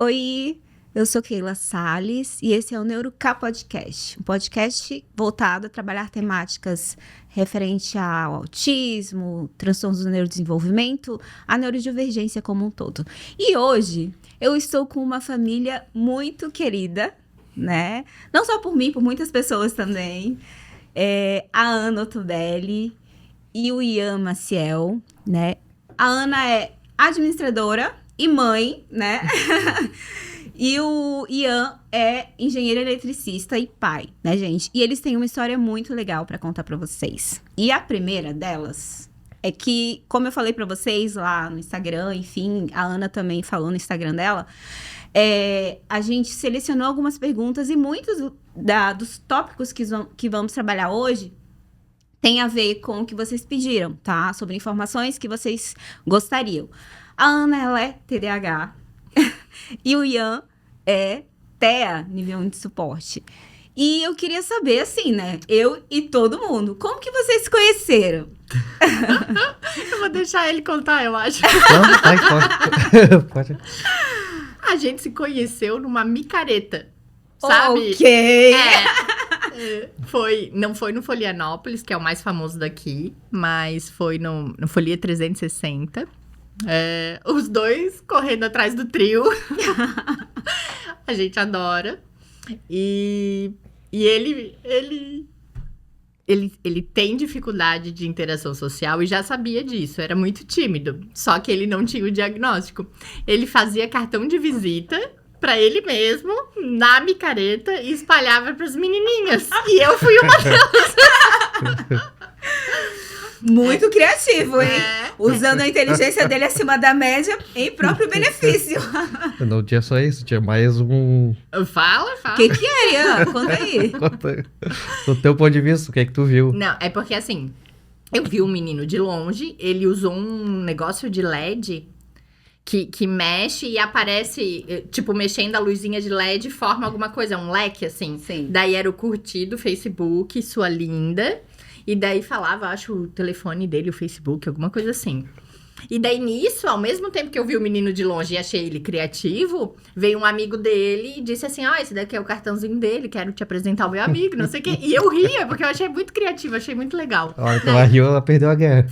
Oi, eu sou Keila Salles e esse é o NeuroK Podcast, um podcast voltado a trabalhar temáticas referentes ao autismo, transtornos do neurodesenvolvimento, a neurodivergência como um todo. E hoje eu estou com uma família muito querida, né? Não só por mim, por muitas pessoas também. A Ana Ottobelli e o Ian Maciel, né? A Ana é administradora e mãe, né? E o Ian é engenheiro eletricista e pai, né, gente? E eles têm uma história muito legal pra contar pra vocês. E a primeira delas é que, como eu falei pra vocês lá no Instagram, enfim, a Ana também falou no Instagram dela, a gente selecionou algumas perguntas e muitos dos tópicos que vamos trabalhar hoje tem a ver com o que vocês pediram, tá? Sobre informações que vocês gostariam. A Ana, ela é TDAH e o Ian é TEA, nível 1 de suporte. E eu queria saber, assim, né? Eu e todo mundo, como que vocês se conheceram? Eu vou deixar ele contar, eu acho. Não, pode. A gente se conheceu numa micareta, sabe? Ok. Não foi no Folianópolis, que é o mais famoso daqui, mas foi no Folia 360. Os dois correndo atrás do trio. A gente adora. E ele tem dificuldade de interação social e já sabia disso, era muito tímido. Só que ele não tinha o diagnóstico. Ele fazia cartão de visita pra ele mesmo, na micareta, e espalhava pras menininhas. E eu fui uma delas. Muito criativo, hein? Usando a inteligência dele acima da média em próprio benefício. Não tinha só isso, tinha mais um... Fala. O que é, Ian? Conta aí. Do teu ponto de vista, o que é que tu viu? Não, é porque assim, eu vi um menino de longe, ele usou um negócio de LED que mexe e aparece, tipo, mexendo a luzinha de LED, forma alguma coisa, um leque, assim. Sim. Daí era o curtido, Facebook, sua linda. E daí falava, acho, o telefone dele, o Facebook, alguma coisa assim. E daí nisso, ao mesmo tempo que eu vi o menino de longe e achei ele criativo, veio um amigo dele e disse assim, esse daqui é o cartãozinho dele, quero te apresentar o meu amigo, não sei o quê. E eu ria, porque eu achei muito criativo, achei muito legal. A hora que ela riu, ela perdeu a guerra.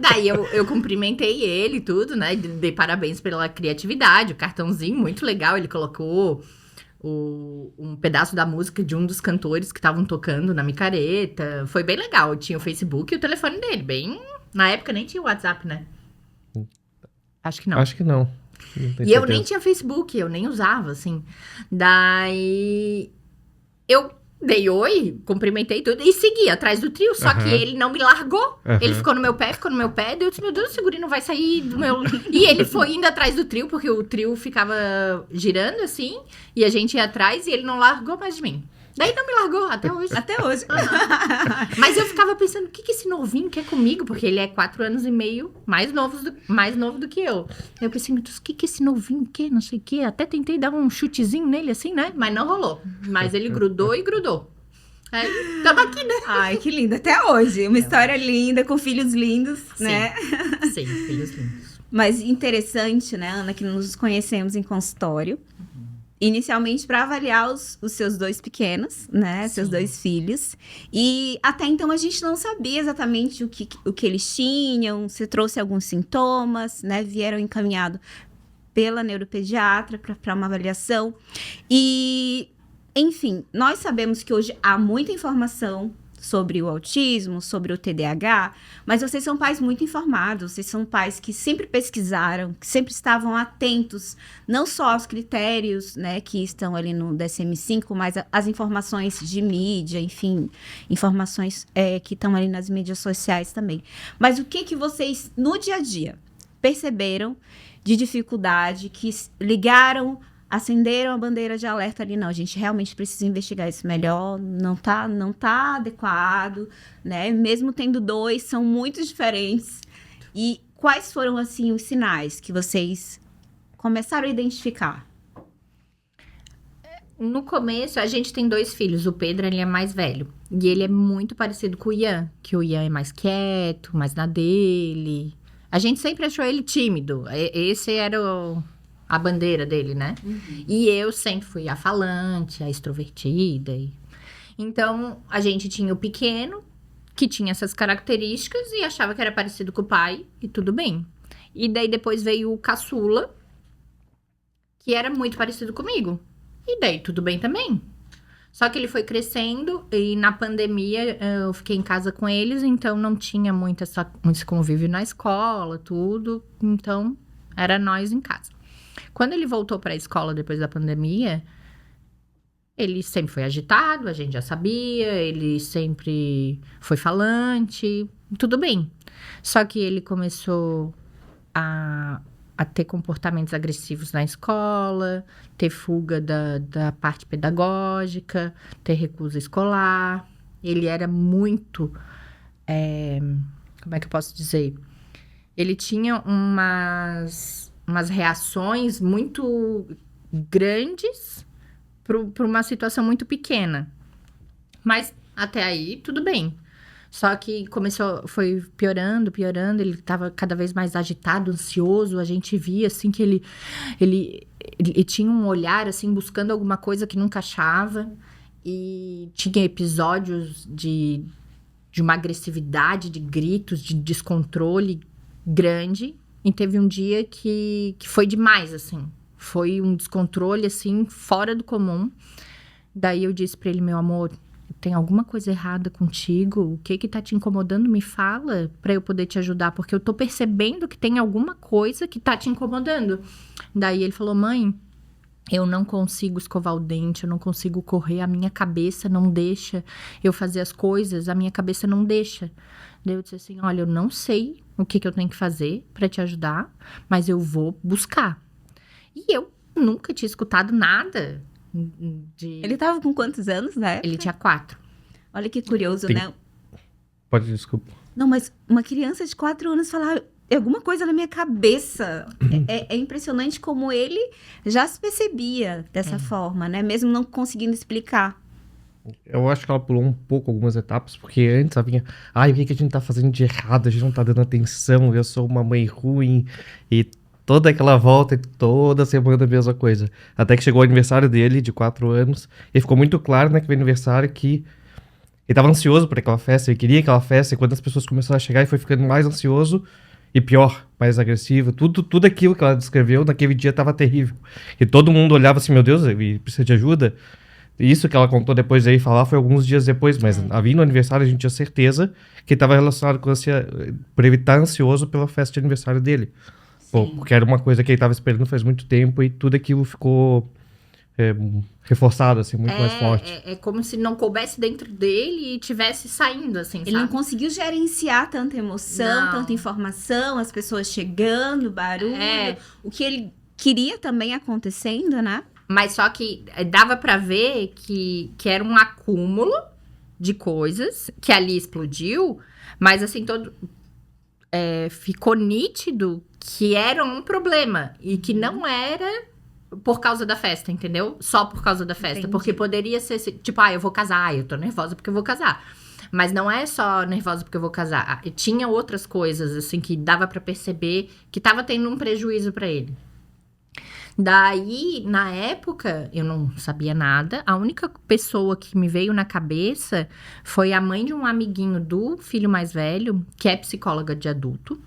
Daí eu cumprimentei ele e tudo, né? Dei parabéns pela criatividade, o cartãozinho, muito legal. Ele colocou um pedaço da música de um dos cantores que estavam tocando na micareta. Foi bem legal. Tinha o Facebook e o telefone dele, bem... Na época nem tinha o WhatsApp, né? Acho que não. Acho que não. E eu nem tinha Facebook, eu nem usava, assim. Daí eu dei oi, cumprimentei tudo e segui atrás do trio, só que ele não me largou. Ele ficou no meu pé, daí eu disse, meu Deus, o segurino vai sair do meu... E ele foi indo atrás do trio, porque o trio ficava girando, assim, e a gente ia atrás e ele não largou mais de mim. Daí não me largou, até hoje. Até hoje. Mas eu ficava pensando, o que esse novinho quer comigo? Porque ele é 4 anos e meio mais novo do que eu. Eu pensei, meu Deus, o que esse novinho quer? Não sei o quê. Até tentei dar um chutezinho nele, assim, né? Mas não rolou. Mas ele grudou e grudou. Aí, tamo aqui, né? Ai, que lindo. Até hoje. Uma história linda, com filhos lindos, né? Sim, filhos lindos. Mas interessante, né, Ana, que nos conhecemos em consultório. Inicialmente para avaliar os seus dois pequenos, né? Sim. Seus dois filhos. E até então a gente não sabia exatamente o que eles tinham, se trouxe alguns sintomas, né? Vieram encaminhados pela neuropediatra para uma avaliação. E, enfim, nós sabemos que hoje há muita informação sobre o autismo, sobre o TDAH, mas vocês são pais muito informados, vocês são pais que sempre pesquisaram, que sempre estavam atentos, não só aos critérios, né, que estão ali no DSM-5, mas as informações de mídia, enfim, informações que estão ali nas mídias sociais também. Mas o que vocês, no dia a dia, perceberam de dificuldade, que ligaram, acenderam a bandeira de alerta ali, não, a gente realmente precisa investigar isso melhor, não tá adequado, né? Mesmo tendo dois, são muito diferentes. E quais foram, assim, os sinais que vocês começaram a identificar? No começo, a gente tem 2 filhos. O Pedro, ele é mais velho. E ele é muito parecido com o Ian, que o Ian é mais quieto, mais na dele. A gente sempre achou ele tímido. Esse era a bandeira dele, né? E eu sempre fui a falante, a extrovertida. Então, a gente tinha o pequeno, que tinha essas características e achava que era parecido com o pai, e tudo bem. E daí, depois veio o caçula, que era muito parecido comigo. E daí, tudo bem também. Só que ele foi crescendo e na pandemia eu fiquei em casa com eles, então não tinha muito esse convívio na escola, tudo. Então, era nós em casa. Quando ele voltou para a escola depois da pandemia, ele sempre foi agitado, a gente já sabia, ele sempre foi falante, tudo bem. Só que ele começou a ter comportamentos agressivos na escola, ter fuga da parte pedagógica, ter recusa escolar. Ele era muito... como é que eu posso dizer? Ele tinha umas reações muito grandes para uma situação muito pequena. Mas até aí, tudo bem. Só que foi piorando, ele estava cada vez mais agitado, ansioso, a gente via, assim, que ele tinha um olhar, assim, buscando alguma coisa que nunca achava, e tinha episódios de uma agressividade, de gritos, de descontrole grande, e teve um dia que foi demais, assim, foi um descontrole, assim, fora do comum. Daí eu disse pra ele, meu amor, tem alguma coisa errada contigo? O que tá te incomodando? Me fala pra eu poder te ajudar, porque eu tô percebendo que tem alguma coisa que tá te incomodando. Daí ele falou, mãe, eu não consigo escovar o dente, eu não consigo correr, a minha cabeça não deixa eu fazer as coisas, a minha cabeça não deixa. Daí eu disse assim, olha, eu não sei o que eu tenho que fazer pra te ajudar, mas eu vou buscar. E eu nunca tinha escutado nada de... Ele tava com quantos anos, né? Ele tinha 4. Olha que curioso, né? Pode, desculpa. Não, mas uma criança de 4 anos falar alguma coisa na minha cabeça. É impressionante como ele já se percebia dessa forma, né? Mesmo não conseguindo explicar. Eu acho que ela pulou um pouco algumas etapas, porque antes ela vinha, o que a gente tá fazendo de errado? A gente não tá dando atenção, eu sou uma mãe ruim, e toda aquela volta, e toda semana a mesma coisa. Até que chegou o aniversário dele, de 4 anos, e ficou muito claro naquele aniversário que ele tava ansioso por aquela festa, ele queria aquela festa, e quando as pessoas começaram a chegar, ele foi ficando mais ansioso, e pior, mais agressivo. Tudo aquilo que ela descreveu naquele dia tava terrível. E todo mundo olhava assim, meu Deus, ele precisa de ajuda. Isso que ela contou depois aí, falar foi alguns dias depois, mas ali no aniversário a gente tinha certeza que estava relacionado com por ele estar ansioso pela festa de aniversário dele. Porque era uma coisa que ele estava esperando faz muito tempo e tudo aquilo ficou reforçado, assim, muito mais forte. É como se não coubesse dentro dele e tivesse saindo, assim, Ele não conseguiu gerenciar tanta emoção, tanta informação, as pessoas chegando, barulho, o que ele queria também acontecendo, né? Mas só que dava pra ver que era um acúmulo de coisas que ali explodiu, mas assim, ficou nítido que era um problema e que não era por causa da festa, entendeu? Só por causa da festa. Entendi. Porque poderia ser, tipo, eu vou casar, eu tô nervosa porque eu vou casar. Mas não é só nervosa porque eu vou casar. Tinha outras coisas, assim, que dava pra perceber que tava tendo um prejuízo pra ele. Daí, na época, eu não sabia nada. A única pessoa que me veio na cabeça foi a mãe de um amiguinho do filho mais velho, que é psicóloga de adulto.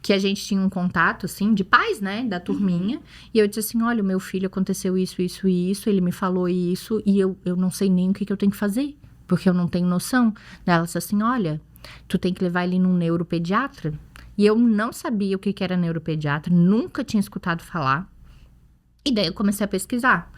Que a gente tinha um contato, assim, de pais, né, da turminha. E eu disse assim, olha, o meu filho aconteceu isso, isso e isso. Ele me falou isso e eu não sei nem o que eu tenho que fazer. Porque eu não tenho noção. Daí ela disse assim, olha, tu tem que levar ele num neuropediatra. E eu não sabia o que era neuropediatra. Nunca tinha escutado falar. E daí eu comecei a pesquisar.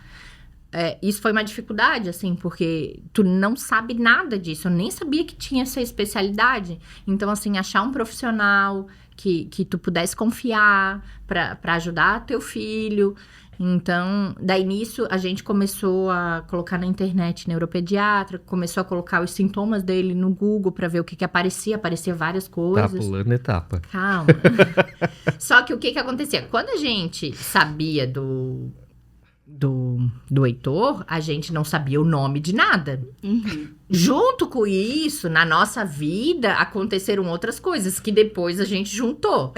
Isso foi uma dificuldade, assim, porque tu não sabe nada disso. Eu nem sabia que tinha essa especialidade. Então, assim, achar um profissional que tu pudesse confiar pra ajudar teu filho. Então, daí nisso, a gente começou a colocar na internet neuropediatra, começou a colocar os sintomas dele no Google pra ver o que aparecia. Aparecia várias coisas. Tá pulando etapa. Calma. Só que o que acontecia? Quando a gente sabia do Heitor, a gente não sabia o nome de nada. Junto com isso, na nossa vida, aconteceram outras coisas que depois a gente juntou.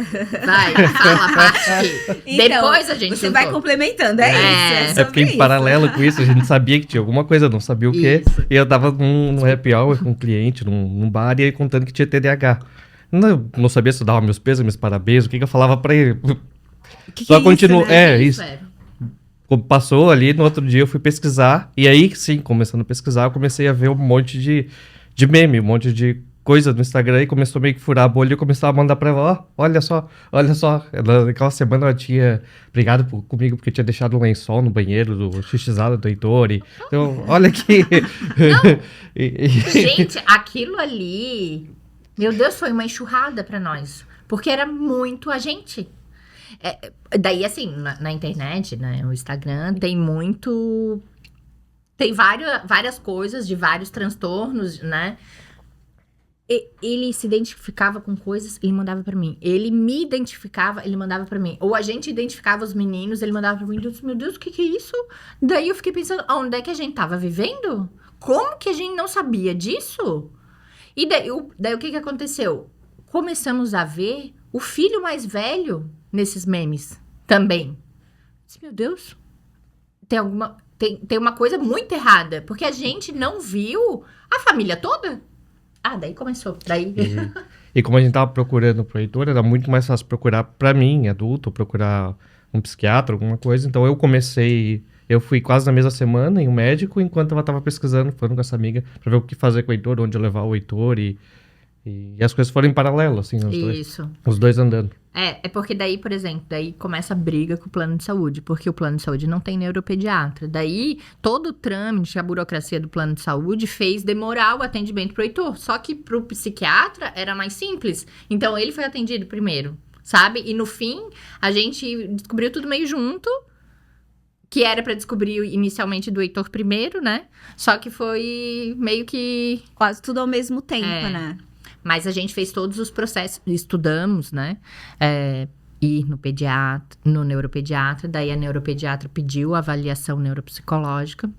Vai, fala a parte que depois a gente você juntou. vai complementando, isso. É porque em paralelo com isso, a gente sabia que tinha alguma coisa, não sabia o quê. Isso. E eu tava num happy hour com um cliente, num bar, e ele contando que tinha TDAH. Não sabia se eu dava meus pêsames, parabéns, o que eu falava pra ele. Só continua. Isso. Passou ali, no outro dia eu fui pesquisar, e aí sim, começando a pesquisar, eu comecei a ver um monte de meme, um monte de coisa no Instagram, e começou meio que furar a bolha, e eu comecei a mandar pra ela, olha só. Naquela semana ela tinha brigado comigo porque tinha deixado um lençol no banheiro do xixizado do Heitor, então, olha aqui. Gente, aquilo ali, meu Deus, foi uma enxurrada pra nós, porque era muito a gente. Daí, assim, na internet, né, no Instagram, tem muito... Tem várias coisas de vários transtornos, né? Ele se identificava com coisas, ele mandava pra mim. Ele me identificava, ele mandava pra mim. Ou a gente identificava os meninos, ele mandava pra mim. Meu Deus, o que é isso? Daí eu fiquei pensando, onde é que a gente tava vivendo? Como que a gente não sabia disso? E daí o que aconteceu? Começamos a ver o filho mais velho nesses memes também. Meu Deus, tem uma coisa muito errada, porque a gente não viu a família toda. Daí começou. E como a gente tava procurando pro Heitor, era muito mais fácil procurar pra mim, adulto, procurar um psiquiatra, alguma coisa. Então eu fui quase na mesma semana em um médico, enquanto ela tava pesquisando, falando com essa amiga, pra ver o que fazer com o Heitor, onde eu levar o Heitor, e as coisas foram em paralelo, assim, os dois andando. É porque daí, por exemplo, daí começa a briga com o plano de saúde, porque o plano de saúde não tem neuropediatra. Daí, todo o trâmite, a burocracia do plano de saúde fez demorar o atendimento pro Heitor. Só que pro psiquiatra era mais simples. Então, ele foi atendido primeiro, sabe? E no fim, a gente descobriu tudo meio junto, que era pra descobrir inicialmente do Heitor primeiro, né? Só que foi meio que... Quase tudo ao mesmo tempo, né? Mas a gente fez todos os processos, estudamos, né? Ir no neuropediatra, daí a neuropediatra pediu a avaliação neuropsicológica.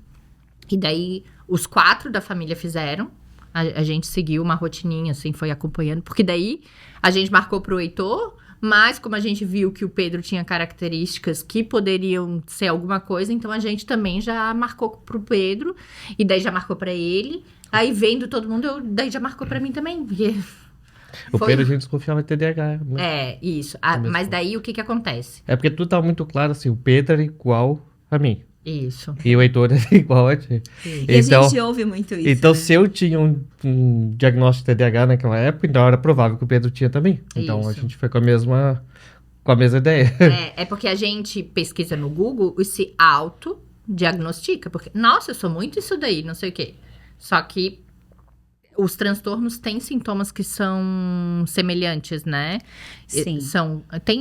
E daí os 4 da família fizeram. A gente seguiu uma rotininha, assim, foi acompanhando. Porque daí a gente marcou pro Heitor, mas como a gente viu que o Pedro tinha características que poderiam ser alguma coisa, então a gente também já marcou pro Pedro. E daí já marcou pra ele. Aí, vendo todo mundo, daí já marcou pra mim também. Porque o Pedro a gente desconfiava de TDAH. Isso. Mas daí, o que acontece? É porque tudo tava muito claro, assim, o Pedro era igual a mim. Isso. E o Heitor era igual a ti. E então, a gente ouve muito isso, Então, né? se eu tinha um diagnóstico de TDAH naquela época, então era provável que o Pedro tinha também. Então, Isso. a gente foi com a mesma ideia. É porque a gente pesquisa no Google e se autodiagnostica. Porque, nossa, eu sou muito isso daí, não sei o quê. Só que os transtornos têm sintomas que são semelhantes, né? Sim.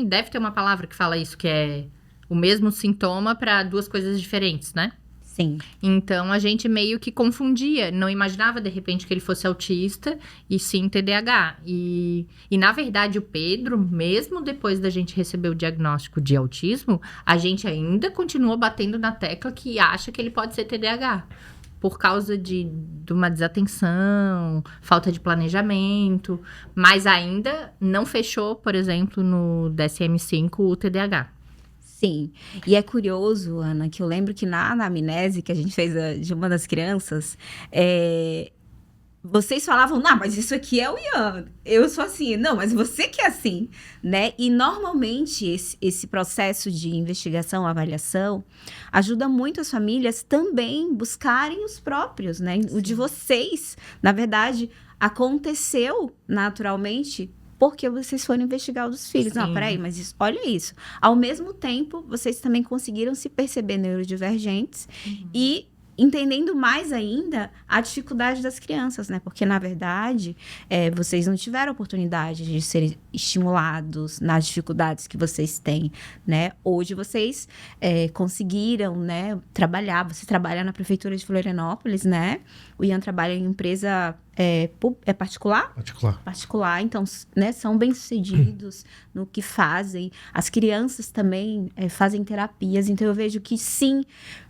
Deve ter uma palavra que fala isso, que é o mesmo sintoma para 2 coisas diferentes, né? Sim. Então, a gente meio que confundia. Não imaginava, de repente, que ele fosse autista e sim TDAH. E na verdade, o Pedro, mesmo depois da gente receber o diagnóstico de autismo, a gente ainda continua batendo na tecla que acha que ele pode ser TDAH. Por causa de uma desatenção, falta de planejamento. Mas ainda não fechou, por exemplo, no DSM-5 o TDAH. Sim. E é curioso, Ana, que eu lembro que na anamnese que a gente fez de uma das crianças, vocês falavam, não, mas isso aqui é o Ian. Eu sou assim, não, mas você que é assim, né? E normalmente esse processo de investigação, avaliação, ajuda muito as famílias também buscarem os próprios, né? Sim. O de vocês, na verdade, aconteceu naturalmente porque vocês foram investigar o dos filhos. Sim. Não, peraí, mas olha isso. Ao mesmo tempo, vocês também conseguiram se perceber neurodivergentes e entendendo mais ainda a dificuldade das crianças, né? Porque, na verdade, vocês não tiveram oportunidade de serem estimulados nas dificuldades que vocês têm, né? Hoje vocês conseguiram, né, trabalhar. Você trabalha na Prefeitura de Florianópolis, né? O Ian trabalha em empresa é particular? Particular, então, né, são bem-sucedidos no que fazem. As crianças também fazem terapias, então eu vejo que sim,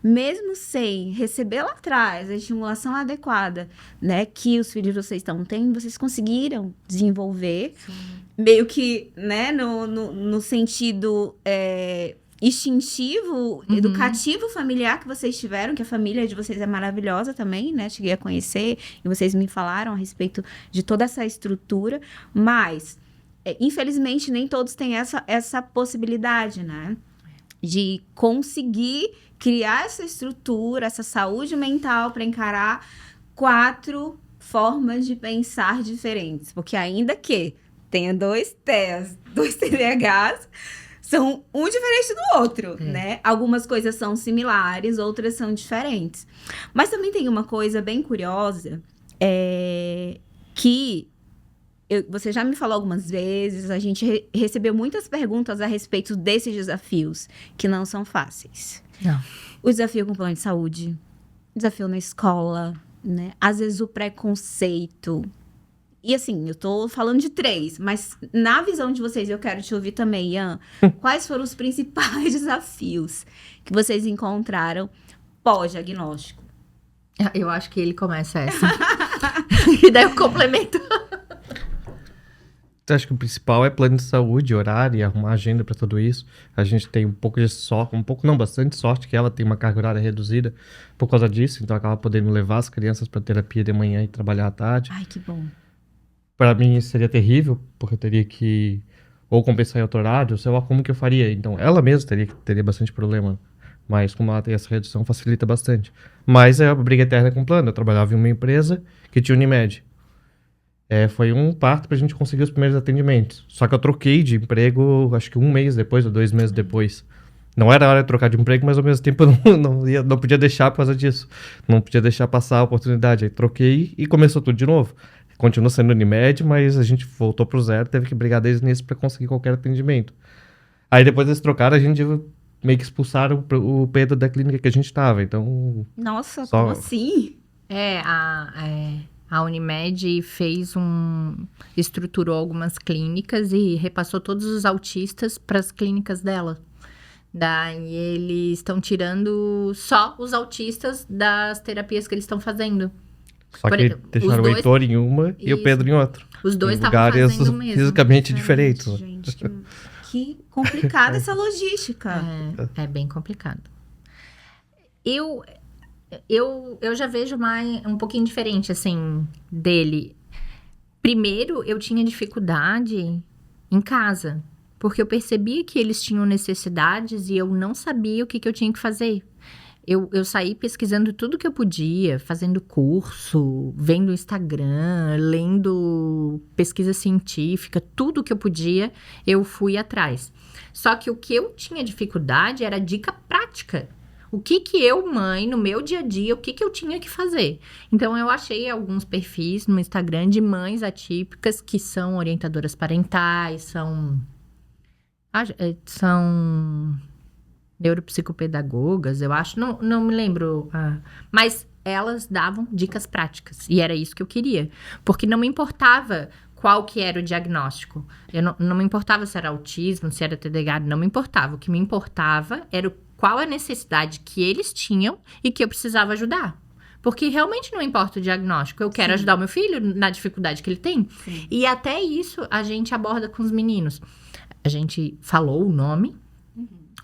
mesmo sem receber lá atrás a estimulação adequada, né, que os filhos de vocês estão tendo, vocês conseguiram desenvolver, meio que, né, no sentido instintivo, educativo, familiar que vocês tiveram, que a família de vocês é maravilhosa também, né? Cheguei a conhecer e vocês me falaram a respeito de toda essa estrutura, mas infelizmente nem todos têm essa possibilidade, né? De conseguir criar essa estrutura, essa saúde mental para encarar 4 formas de pensar diferentes, porque ainda que tenha 2 TEAs, 2 TDAHs, são um diferente do outro, né? Algumas coisas são similares, outras são diferentes. Mas também tem uma coisa bem curiosa, que você já me falou algumas vezes, a gente recebeu muitas perguntas a respeito desses desafios, que não são fáceis. Não. O desafio com o plano de saúde, o desafio na escola, né? Às vezes o preconceito. E assim, eu tô falando de 3, mas na visão de vocês, eu quero te ouvir também, Ian. Quais foram os principais desafios que vocês encontraram pós-diagnóstico? Eu acho que ele começa essa. E daí eu complemento. Eu acho que o principal é plano de saúde, horário, arrumar agenda para tudo isso. A gente tem um pouco de sorte, bastante sorte, que ela tem uma carga horária reduzida por causa disso, então acaba podendo levar as crianças para terapia de manhã e trabalhar à tarde. Ai, que bom. Para mim isso seria terrível, porque eu teria que ou compensar em outro horário, sei lá como que eu faria. Então ela mesma teria bastante problema, mas como ela tem essa redução, facilita bastante. Mas é a briga eterna com o plano. Eu trabalhava em uma empresa que tinha Unimed. Foi um parto pra gente conseguir os primeiros atendimentos. Só que eu troquei de emprego, acho que 1 mês depois ou 2 meses depois. Não era hora de trocar de emprego, mas ao mesmo tempo eu não podia deixar por causa disso. Não podia deixar passar a oportunidade. Aí troquei e começou tudo de novo. Continuou sendo Unimed, mas a gente voltou pro zero, teve que brigar desde o início para conseguir qualquer atendimento. Aí depois eles trocaram, a gente meio que expulsaram o Pedro da clínica que a gente tava, então... Nossa, como assim? A Unimed estruturou algumas clínicas e repassou todos os autistas para as clínicas dela. Daí eles estão tirando só os autistas das terapias que eles estão fazendo. Só que deixaram o Heitor em uma e o Pedro em outra. Os dois estavam fazendo mesmo. Fisicamente diferentes. Gente, que complicada essa logística. É bem complicado. Eu já vejo um pouquinho diferente, assim, dele. Primeiro, eu tinha dificuldade em casa. Porque eu percebia que eles tinham necessidades e eu não sabia o que eu tinha que fazer. Eu saí pesquisando tudo que eu podia, fazendo curso, vendo Instagram, lendo pesquisa científica, tudo que eu podia, eu fui atrás. Só que o que eu tinha dificuldade era dica prática. O que eu, mãe, no meu dia a dia, o que eu tinha que fazer? Então, eu achei alguns perfis no Instagram de mães atípicas que são orientadoras parentais, são neuropsicopedagogas, eu acho, não me lembro, mas elas davam dicas práticas, e era isso que eu queria, porque não me importava qual que era o diagnóstico, não me importava se era autismo, se era TDAH, não me importava, o que me importava era qual a necessidade que eles tinham e que eu precisava ajudar. Porque realmente não importa o diagnóstico. Eu quero ajudar o meu filho na dificuldade que ele tem. Sim. E até isso a gente aborda com os meninos. A gente falou o nome.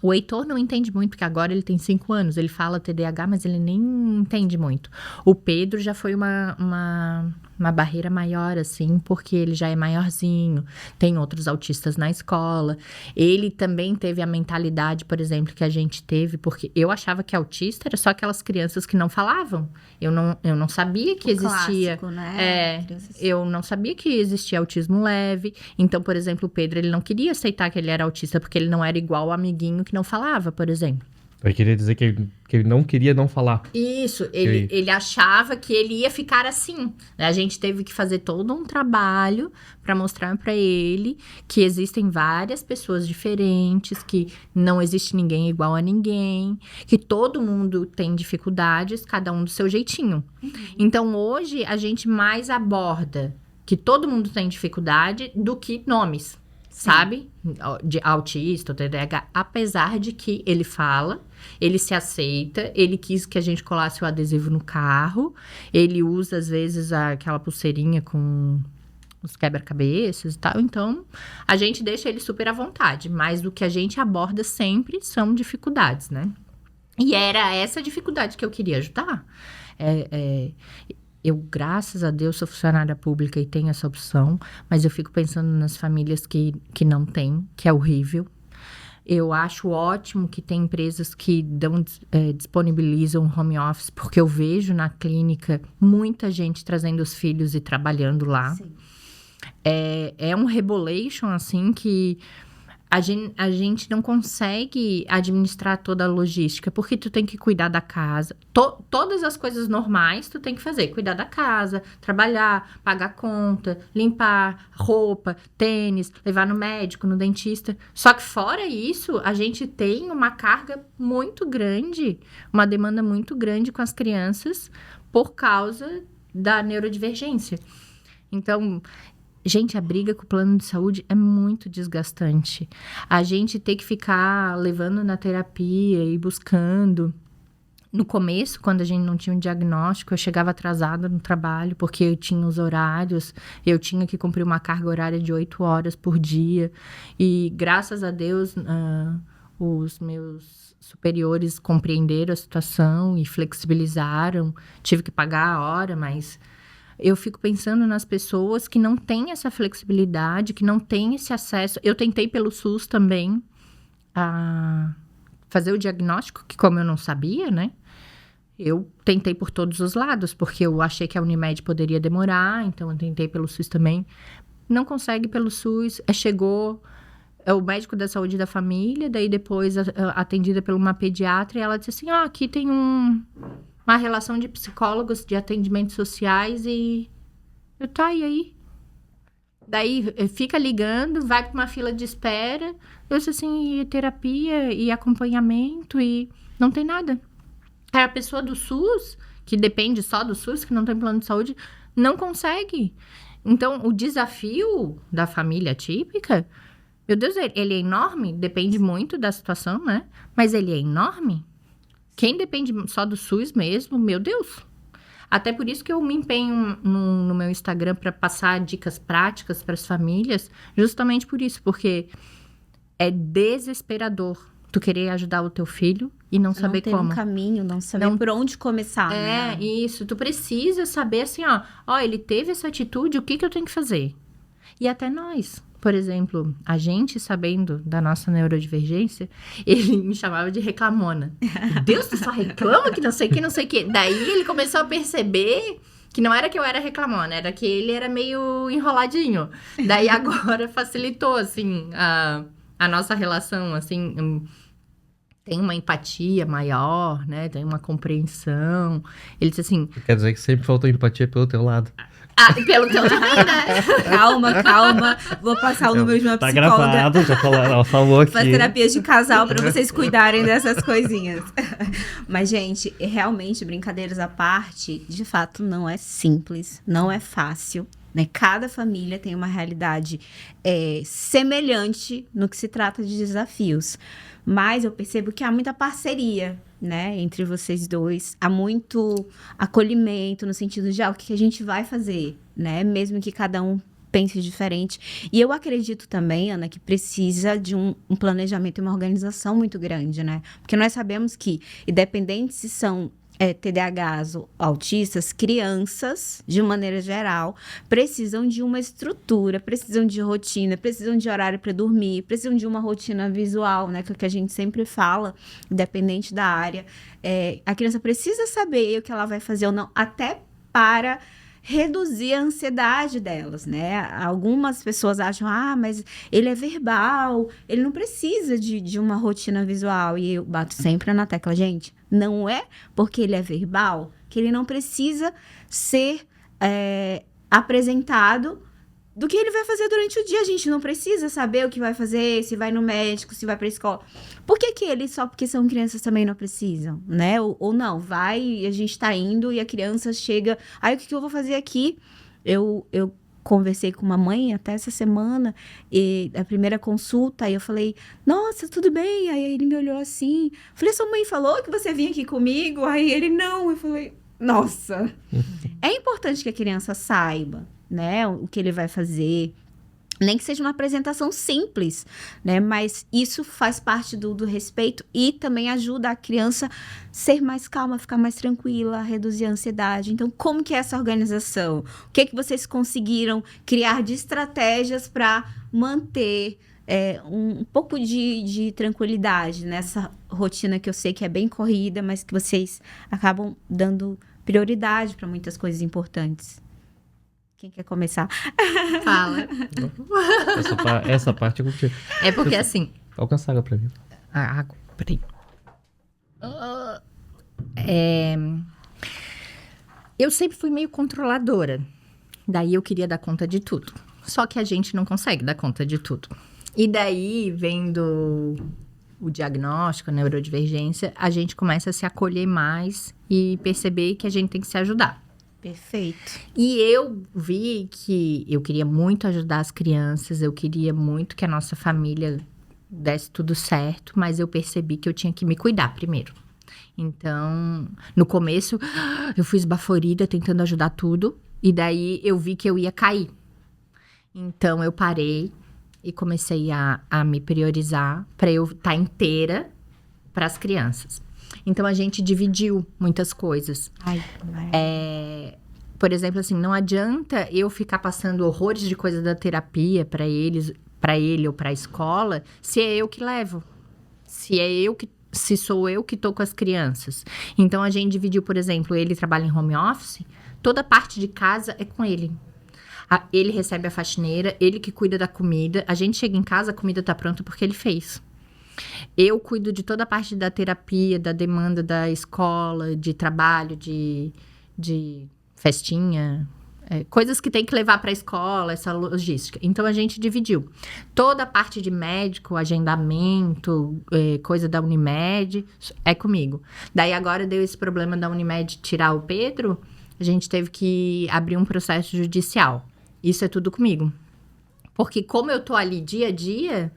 O Heitor não entende muito, porque agora ele tem 5 anos. Ele fala TDAH, mas ele nem entende muito. O Pedro já foi uma barreira maior, assim, porque ele já é maiorzinho. Tem outros autistas na escola. Ele também teve a mentalidade, por exemplo, que a gente teve, porque eu achava que autista era só aquelas crianças que não falavam. Eu não sabia que existia... Clássico, né? Eu não sabia que existia autismo leve. Então, por exemplo, o Pedro, ele não queria aceitar que ele era autista, porque ele não era igual o amiguinho que não falava, por exemplo. Eu queria dizer que ele não queria não falar. Isso, ele achava que ele ia ficar assim. A gente teve que fazer todo um trabalho para mostrar para ele que existem várias pessoas diferentes, que não existe ninguém igual a ninguém, que todo mundo tem dificuldades, cada um do seu jeitinho. Então, hoje, a gente mais aborda que todo mundo tem dificuldade do que nomes, sabe? De autista, TDAH, apesar de que ele fala, ele se aceita, ele quis que a gente colasse o adesivo no carro, ele usa, às vezes, aquela pulseirinha com os quebra-cabeças e tal, então a gente deixa ele super à vontade, mas o que a gente aborda sempre são dificuldades, né? E era essa dificuldade que eu queria ajudar. Eu, graças a Deus, sou funcionária pública e tenho essa opção, mas eu fico pensando nas famílias que não têm, que é horrível. Eu acho ótimo que tem empresas que disponibilizam home office, porque eu vejo na clínica muita gente trazendo os filhos e trabalhando lá. Sim. É um rebolation, assim, que a gente não consegue administrar toda a logística, porque tu tem que cuidar da casa. Todas as coisas normais tu tem que fazer. Cuidar da casa, trabalhar, pagar conta, limpar, roupa, tênis, levar no médico, no dentista. Só que fora isso, a gente tem uma carga muito grande, uma demanda muito grande com as crianças por causa da neurodivergência. Então, gente, a briga com o plano de saúde é muito desgastante. A gente tem que ficar levando na terapia e buscando. No começo, quando a gente não tinha um diagnóstico, eu chegava atrasada no trabalho, porque eu tinha os horários, eu tinha que cumprir uma carga horária de 8 horas por dia. E, graças a Deus, os meus superiores compreenderam a situação e flexibilizaram. Tive que pagar a hora, mas eu fico pensando nas pessoas que não têm essa flexibilidade, que não têm esse acesso. Eu tentei pelo SUS também a fazer o diagnóstico, que como eu não sabia, né? Eu tentei por todos os lados, porque eu achei que a Unimed poderia demorar, então eu tentei pelo SUS também. Não consegue pelo SUS, chegou o médico da saúde da família, daí depois atendida por uma pediatra, e ela disse assim, aqui tem uma relação de psicólogos, de atendimentos sociais, e eu, tá, e aí? Daí fica ligando, vai para uma fila de espera, eu disse assim, e terapia, e acompanhamento, e não tem nada. A pessoa do SUS, que depende só do SUS, que não tem plano de saúde, não consegue. Então, o desafio da família típica, meu Deus, ele é enorme, depende muito da situação, né? Mas ele é enorme. Quem depende só do SUS mesmo, meu Deus. Até por isso que eu me empenho no meu Instagram para passar dicas práticas para as famílias, justamente por isso, porque é desesperador tu querer ajudar o teu filho e não saber como. Não ter um caminho, não saber por onde começar, né? Isso. Tu precisa saber assim, ele teve essa atitude, o que eu tenho que fazer? E até nós, por exemplo, a gente sabendo da nossa neurodivergência, ele me chamava de reclamona. Deus, tu só reclama que não sei o que. Daí ele começou a perceber que não era que eu era reclamona, era que ele era meio enroladinho. Daí agora facilitou, assim, a nossa relação, assim, tem uma empatia maior, né? Tem uma compreensão. Ele disse assim... Quer dizer que sempre faltou empatia pelo teu lado. Pelo teu também, né? Calma. Vou passar o número de uma psicóloga. Tá gravado, já falou aqui. Faz terapias de casal pra vocês cuidarem dessas coisinhas. Mas, gente, realmente, brincadeiras à parte, de fato, não é simples, não é fácil. Né? Cada família tem uma realidade semelhante no que se trata de desafios. Mas eu percebo que há muita parceria, né, entre vocês dois. Há muito acolhimento no sentido de o que a gente vai fazer, né? Mesmo que cada um pense diferente. E eu acredito também, Ana, que precisa de um planejamento e uma organização muito grande, né? Porque nós sabemos que, independente se são TDAHs ou autistas, crianças, de maneira geral, precisam de uma estrutura, precisam de rotina, precisam de horário para dormir, precisam de uma rotina visual, né? Que é o que a gente sempre fala, independente da área. A criança precisa saber o que ela vai fazer ou não, até para reduzir a ansiedade delas, né? Algumas pessoas acham, mas ele é verbal, ele não precisa de uma rotina visual. E eu bato sempre na tecla, gente, não é porque ele é verbal que ele não precisa ser apresentado do que ele vai fazer durante o dia. A gente não precisa saber o que vai fazer, se vai no médico, se vai pra escola. Por que ele, só porque são crianças, também não precisam, né? Ou não, vai e a gente tá indo e a criança chega... Aí, o que eu vou fazer aqui? Eu conversei com uma mãe até essa semana, e a primeira consulta, aí eu falei, nossa, tudo bem? Aí ele me olhou assim, falei, sua mãe falou que você vinha aqui comigo? Aí ele, não. Eu falei, nossa. É importante que a criança saiba, né, o que ele vai fazer, nem que seja uma apresentação simples, né, mas isso faz parte do respeito e também ajuda a criança ser mais calma, ficar mais tranquila, reduzir a ansiedade. Então, como que é essa organização? O que vocês conseguiram criar de estratégias para manter um pouco de tranquilidade nessa rotina que eu sei que é bem corrida, mas que vocês acabam dando prioridade para muitas coisas importantes? Quem quer começar? Fala. Essa parte eu curti. É porque assim... Alcança água pra mim. A água, peraí. Eu sempre fui meio controladora. Daí eu queria dar conta de tudo. Só que a gente não consegue dar conta de tudo. E daí, vendo o diagnóstico, a neurodivergência, a gente começa a se acolher mais e perceber que a gente tem que se ajudar. Perfeito. E eu vi que eu queria muito ajudar as crianças, eu queria muito que a nossa família desse tudo certo, mas eu percebi que eu tinha que me cuidar primeiro. Então, no começo, eu fui esbaforida tentando ajudar tudo, e daí eu vi que eu ia cair. Então, eu parei e comecei a me priorizar para eu estar inteira para as crianças. Então, a gente dividiu muitas coisas. Por exemplo, assim, não adianta eu ficar passando horrores de coisa da terapia para ele ou para a escola, se é eu que levo. Se sou eu que tô com as crianças. Então, a gente dividiu, por exemplo, ele trabalha em home office, toda a parte de casa é com ele. Ele recebe a faxineira, ele que cuida da comida. A gente chega em casa, a comida tá pronta porque ele fez. Eu cuido de toda a parte da terapia, da demanda da escola, de trabalho, de festinha, coisas que tem que levar para a escola, essa logística. Então, a gente dividiu. Toda a parte de médico, agendamento, coisa da Unimed, é comigo. Daí, agora deu esse problema da Unimed tirar o Pedro, a gente teve que abrir um processo judicial. Isso é tudo comigo. Porque como eu tô ali dia a dia...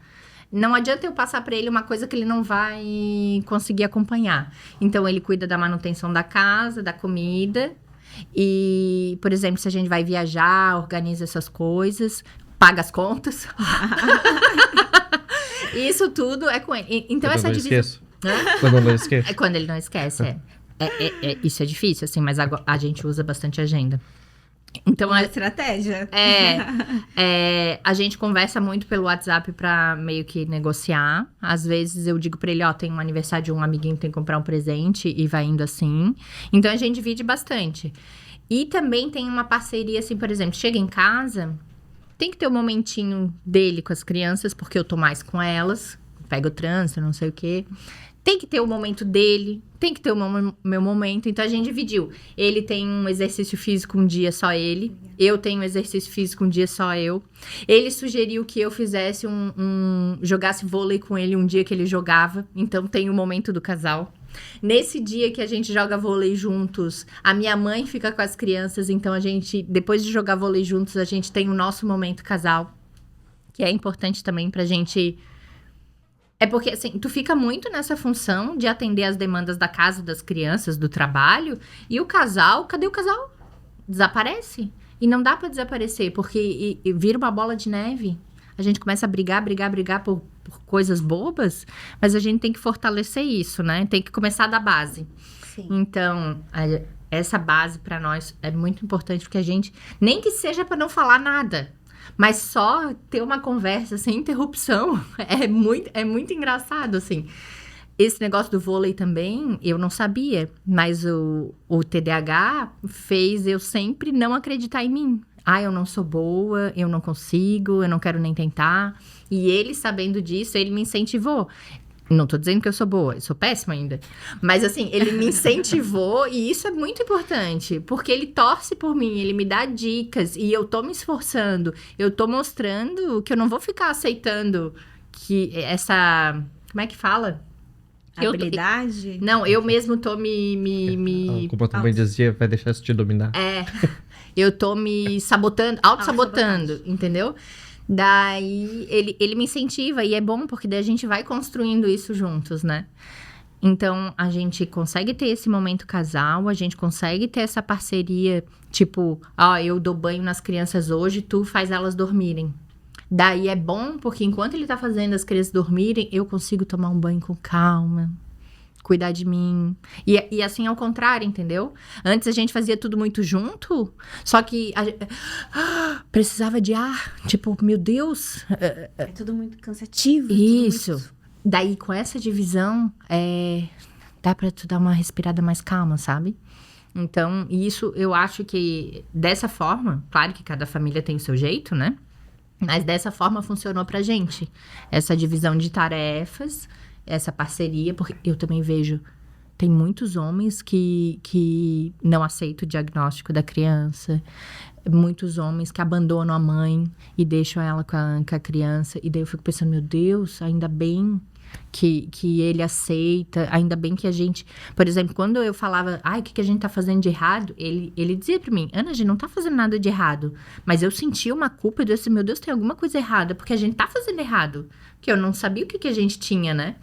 Não adianta eu passar para ele uma coisa que ele não vai conseguir acompanhar. Então, ele cuida da manutenção da casa, da comida. E, por exemplo, se a gente vai viajar, organiza essas coisas, paga as contas. Isso tudo é com ele. Então, essa divisão... Quando eu não esqueço. É quando ele não esquece, isso é difícil, assim, mas a gente usa bastante agenda. Então, uma estratégia. A gente conversa muito pelo WhatsApp pra meio que negociar. Às vezes eu digo pra ele, tem um aniversário de um amiguinho que tem que comprar um presente e vai indo assim. Então a gente divide bastante. E também tem uma parceria, assim, por exemplo, chega em casa, tem que ter um momentinho dele com as crianças, porque eu tô mais com elas, pego o trânsito, não sei o quê. Tem que ter o momento dele, tem que ter o meu momento. Então, a gente dividiu. Ele tem um exercício físico um dia, só ele. Eu tenho um exercício físico um dia, só eu. Ele sugeriu que eu fizesse jogasse vôlei com ele um dia que ele jogava. Então, tem o momento do casal. Nesse dia que a gente joga vôlei juntos, a minha mãe fica com as crianças. Então, a gente, depois de jogar vôlei juntos, a gente tem o nosso momento casal. Que é importante também pra gente... É porque, assim, tu fica muito nessa função de atender as demandas da casa, das crianças, do trabalho. E o casal, cadê o casal? Desaparece. E não dá pra desaparecer, porque vira uma bola de neve. A gente começa a brigar por coisas bobas. Mas a gente tem que fortalecer isso, né? Tem que começar da base. Sim. Então, essa base pra nós é muito importante, porque a gente... Nem que seja pra não falar nada. Mas só ter uma conversa sem interrupção é muito engraçado, assim. esse negócio do vôlei também, eu não sabia. Mas o TDAH fez eu sempre não acreditar em mim. Eu não sou boa, eu não consigo, eu não quero nem tentar. E ele, sabendo disso, ele me incentivou. Não tô dizendo que eu sou boa, eu sou péssima ainda. Mas assim, ele me incentivou e isso é muito importante. Porque ele torce por mim, ele me dá dicas e eu tô me esforçando. Eu tô mostrando que eu não vou ficar aceitando que essa... Como é que fala? Habilidade? Não, eu mesmo tô Como a tua mãe dizia, vai deixar isso te dominar. Eu tô me sabotando, auto-sabotando, entendeu? Daí, ele me incentiva e é bom porque daí a gente vai construindo isso juntos, né? Então, a gente consegue ter esse momento casal, a gente consegue ter essa parceria, tipo, eu dou banho nas crianças hoje, tu faz elas dormirem. Daí é bom porque enquanto ele tá fazendo as crianças dormirem, eu consigo tomar um banho com calma, cuidar de mim. E assim ao contrário, entendeu? Antes a gente fazia tudo muito junto, só que precisava de ar. Tipo, meu Deus. É tudo muito cansativo. Isso. Tudo muito... Daí, com essa divisão, dá pra tu dar uma respirada mais calma, sabe? Então, isso eu acho que dessa forma, claro que cada família tem o seu jeito, né? Mas dessa forma funcionou pra gente. Essa divisão de tarefas, essa parceria, porque eu também vejo, tem muitos homens que não aceitam o diagnóstico da criança, muitos homens que abandonam a mãe e deixam ela com a criança, e daí eu fico pensando, meu Deus, ainda bem que ele aceita, ainda bem que a gente... Por exemplo, quando eu falava, o que a gente tá fazendo de errado, ele dizia pra mim, Ana, a gente não tá fazendo nada de errado, mas eu sentia uma culpa, eu disse, meu Deus, tem alguma coisa errada, porque a gente tá fazendo errado, porque eu não sabia o que a gente tinha, né?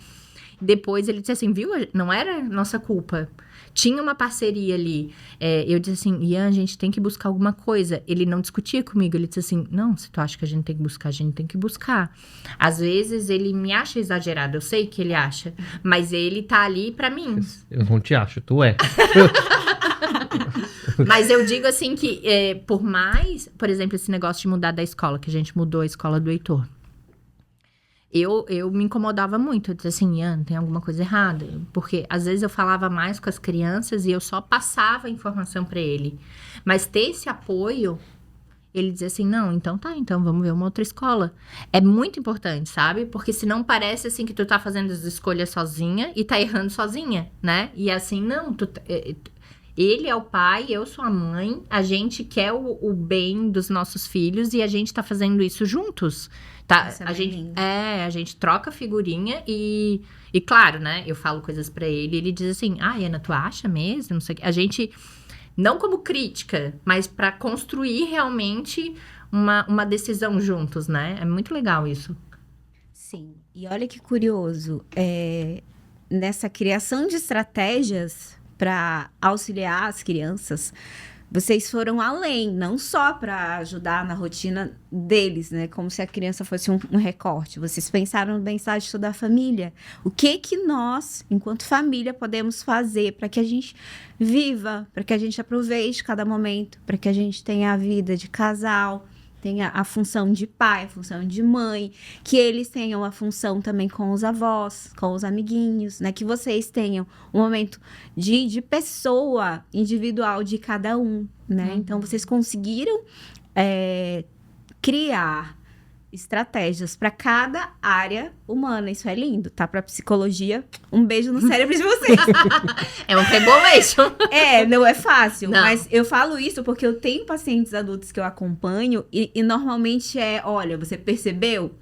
Depois ele disse assim, viu, não era nossa culpa. Tinha uma parceria ali. Eu disse assim, Ian, a gente tem que buscar alguma coisa. Ele não discutia comigo. Ele disse assim, não, se tu acha que a gente tem que buscar, a gente tem que buscar. Às vezes ele me acha exagerado. Eu sei que ele acha. Mas ele tá ali pra mim. Eu não te acho, tu é. Mas eu digo assim que, por mais... Por exemplo, esse negócio de mudar da escola, que a gente mudou a escola do Heitor. Eu me incomodava muito, eu dizia assim, Ian, tem alguma coisa errada. Porque às vezes eu falava mais com as crianças e eu só passava a informação para ele. Mas ter esse apoio, ele dizia assim, não, então vamos ver uma outra escola. É muito importante, sabe? Porque senão parece assim que tu tá fazendo as escolhas sozinha e tá errando sozinha, né? E assim, não, ele é o pai, eu sou a mãe, a gente quer o bem dos nossos filhos e a gente tá fazendo isso juntos. Tá? A gente troca figurinha e claro, né? Eu falo coisas pra ele e ele diz assim, Ana, tu acha mesmo? Não sei o que. A gente, não como crítica, mas pra construir realmente uma decisão juntos, né? É muito legal isso. Sim. E olha que curioso, nessa criação de estratégias para auxiliar as crianças, vocês foram além, não só para ajudar na rotina deles, né? Como se a criança fosse um recorte. Vocês pensaram no bem-estar de toda a família. O que nós, enquanto família, podemos fazer para que a gente viva, para que a gente aproveite cada momento, para que a gente tenha a vida de casal, tenha a função de pai, a função de mãe, que eles tenham a função também com os avós, com os amiguinhos, né? Que vocês tenham um momento de pessoa individual de cada um, né? Então, vocês conseguiram criar estratégias para cada área humana. Isso é lindo, tá? Para psicologia, um beijo no cérebro de vocês. É um rebolation. Não é fácil. Não. Mas eu falo isso porque eu tenho pacientes adultos que eu acompanho e normalmente olha, você percebeu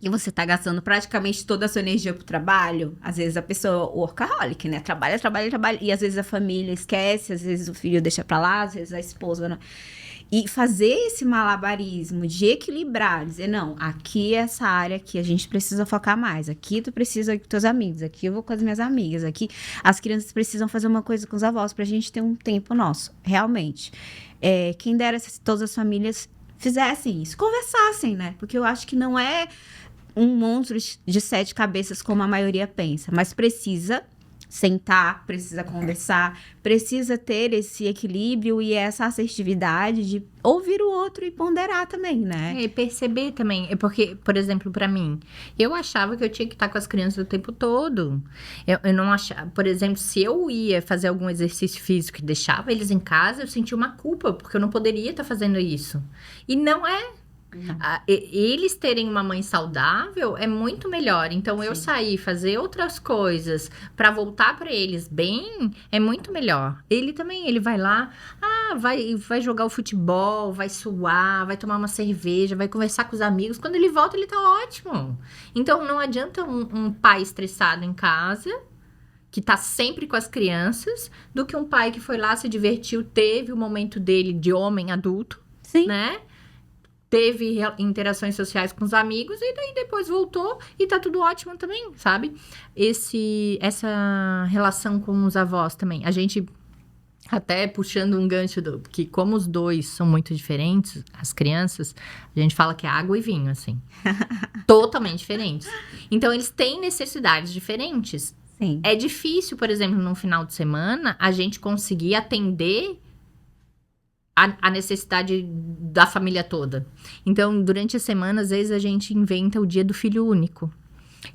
que você tá gastando praticamente toda a sua energia pro trabalho? Às vezes a pessoa é workaholic, né? Trabalha. E às vezes a família esquece, às vezes o filho deixa pra lá, às vezes a esposa não. E fazer esse malabarismo de equilibrar, dizer, não, aqui é essa área que a gente precisa focar mais, aqui tu precisa ir com teus amigos, aqui eu vou com as minhas amigas, aqui as crianças precisam fazer uma coisa com os avós pra gente ter um tempo nosso, realmente. Quem dera se todas as famílias fizessem isso, conversassem, né? Porque eu acho que não é um monstro de 7 cabeças como a maioria pensa, mas precisa sentar, precisa conversar, precisa ter esse equilíbrio e essa assertividade de ouvir o outro e ponderar também, né? E perceber também. É porque, por exemplo, pra mim, eu achava que eu tinha que estar com as crianças o tempo todo. Eu não achava... Por exemplo, se eu ia fazer algum exercício físico e deixava eles em casa, eu sentia uma culpa, porque eu não poderia estar fazendo isso. E não é. Eles terem uma mãe saudável é muito melhor. Então, eu sair, fazer outras coisas pra voltar pra eles bem, é muito melhor. Ele também, ele vai lá, vai jogar o futebol, vai suar, vai tomar uma cerveja, vai conversar com os amigos. Quando ele volta, ele tá ótimo. Então, não adianta um pai estressado em casa, que tá sempre com as crianças, do que um pai que foi lá, se divertiu, teve o momento dele de homem adulto, Sim. né? Teve interações sociais com os amigos e daí depois voltou e tá tudo ótimo também, sabe? Essa relação com os avós também. A gente, até puxando um gancho que como os dois são muito diferentes, as crianças, a gente fala que é água e vinho, assim. Totalmente diferentes. Então, eles têm necessidades diferentes. Sim. É difícil, por exemplo, num final de semana, a gente conseguir atender a necessidade da família toda. Então, durante a semana, às vezes, a gente inventa o dia do filho único.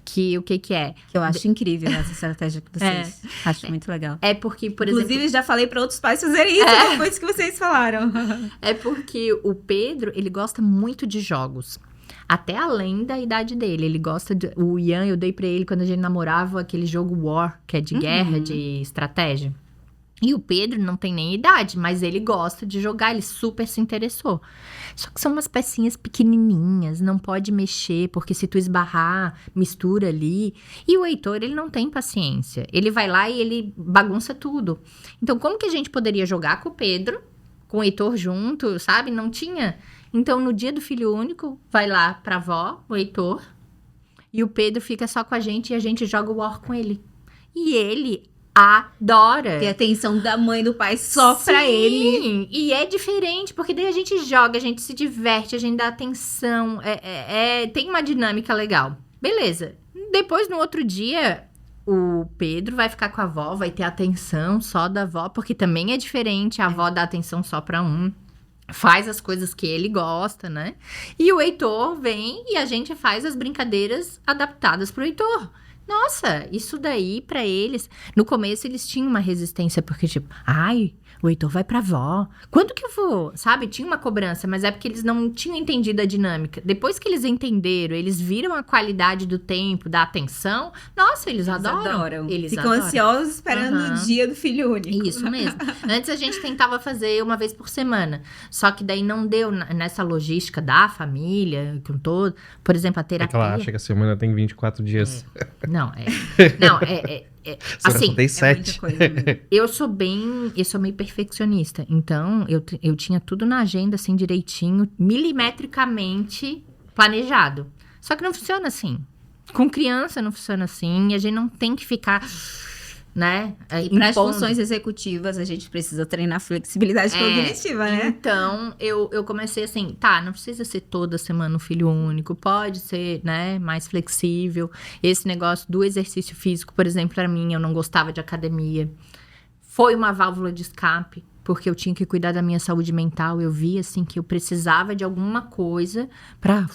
Que o que é? Que eu acho incrível essa estratégia que vocês. Acho muito legal. É porque, por Inclusive, exemplo... já falei para outros pais fazerem isso depois que vocês falaram. É porque o Pedro, ele gosta muito de jogos. Até além da idade dele. Ele gosta de... O Ian, eu dei pra ele quando a gente namorava aquele jogo War, que é de guerra, de estratégia. E o Pedro não tem nem idade, mas ele gosta de jogar, ele super se interessou. Só que são umas pecinhas pequenininhas, não pode mexer, porque se tu esbarrar, mistura ali. E o Heitor, ele não tem paciência. Ele vai lá e ele bagunça tudo. Então, como que a gente poderia jogar com o Pedro, com o Heitor junto, sabe? Não tinha. Então, no dia do filho único, vai lá pra avó, o Heitor, e o Pedro fica só com a gente e a gente joga o War com ele. E ele adora. Ter a atenção da mãe e do pai só pra ele. Sim, e é diferente, porque daí a gente joga, a gente se diverte, a gente dá atenção, tem uma dinâmica legal. Beleza. Depois, no outro dia, o Pedro vai ficar com a avó, vai ter atenção só da avó, porque também é diferente, a avó dá atenção só pra um. Faz as coisas que ele gosta, né? E o Heitor vem e a gente faz as brincadeiras adaptadas pro Heitor. Nossa, isso daí pra eles... No começo eles tinham uma resistência, porque tipo... Ai, o Heitor vai pra avó. Quando que eu vou? Sabe? Tinha uma cobrança, mas é porque eles não tinham entendido a dinâmica. Depois que eles entenderam, eles viram a qualidade do tempo, da atenção. Nossa, eles adoram. Eles Ficam adoram. ansiosos esperando o dia do filho único. Isso mesmo. Antes a gente tentava fazer uma vez por semana. Só que daí não deu nessa logística da família, com todo. Por exemplo, a É que terapia. ela acha que a semana tem 24 dias. Não, Você assim, tem É 7. muita coisa. eu sou meio perfeccionista. Então, eu tinha tudo na agenda, assim, direitinho, milimetricamente planejado. Só que não funciona assim. Com criança não funciona assim. E a gente não tem que ficar, né? E para as impondo. funções executivas, a gente precisa treinar flexibilidade cognitiva, né? Então, eu comecei assim, não precisa ser toda semana um filho único, pode ser, né, mais flexível. Esse negócio do exercício físico, por exemplo, para mim, eu não gostava de academia. Foi uma válvula de escape, porque eu tinha que cuidar da minha saúde mental. Eu via, assim, que eu precisava de alguma coisa pra...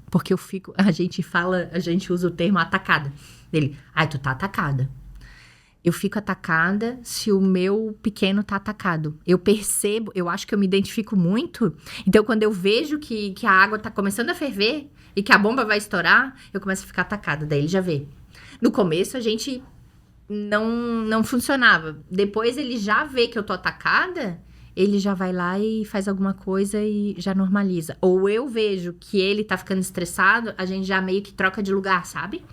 Porque a gente usa o termo atacada. Ele, tu tá atacada. Eu fico atacada se o meu pequeno tá atacado. Eu percebo, eu acho que eu me identifico muito. Então, quando eu vejo que a água tá começando a ferver e que a bomba vai estourar, eu começo a ficar atacada. Daí ele já vê. No começo, a gente não funcionava. Depois, ele já vê que eu tô atacada, ele já vai lá e faz alguma coisa e já normaliza. Ou eu vejo que ele tá ficando estressado, a gente já meio que troca de lugar, sabe?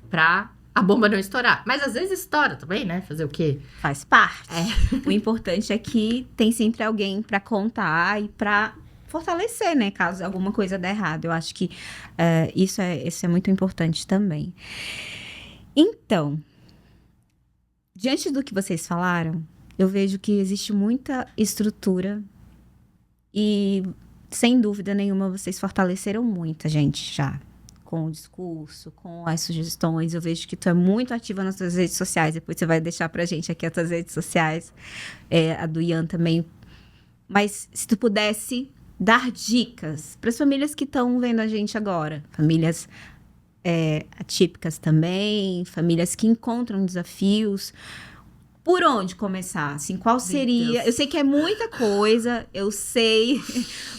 Pra... a bomba não estourar. Mas às vezes estoura também, né? Fazer o quê? Faz parte. O importante é que tem sempre alguém pra contar e pra fortalecer, né? Caso alguma coisa dê errado. Eu acho que isso é muito importante também. Então, diante do que vocês falaram, eu vejo que existe muita estrutura e, sem dúvida nenhuma, vocês fortaleceram muita gente já com o discurso, com as sugestões. Eu vejo que tu é muito ativa nas tuas redes sociais. Depois você vai deixar pra gente aqui as tuas redes sociais. A do Ian também. Mas se tu pudesse dar dicas para as famílias que estão vendo a gente agora. Famílias atípicas também. Famílias que encontram desafios. Por onde começar? Assim, qual seria? Eu sei que é muita coisa, eu sei,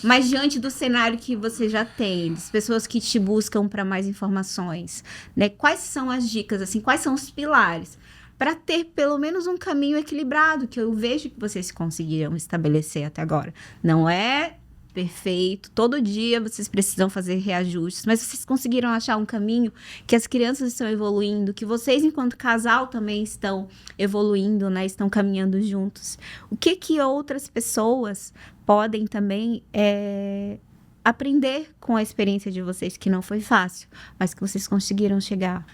mas diante do cenário que você já tem, das pessoas que te buscam para mais informações, né? Quais são as dicas, assim, quais são os pilares para ter pelo menos um caminho equilibrado, que eu vejo que vocês conseguiram estabelecer até agora. Não é perfeito, todo dia vocês precisam fazer reajustes, mas vocês conseguiram achar um caminho que as crianças estão evoluindo, que vocês, enquanto casal, também estão evoluindo, né? Estão caminhando juntos. O que outras pessoas podem também aprender com a experiência de vocês, que não foi fácil, mas que vocês conseguiram chegar?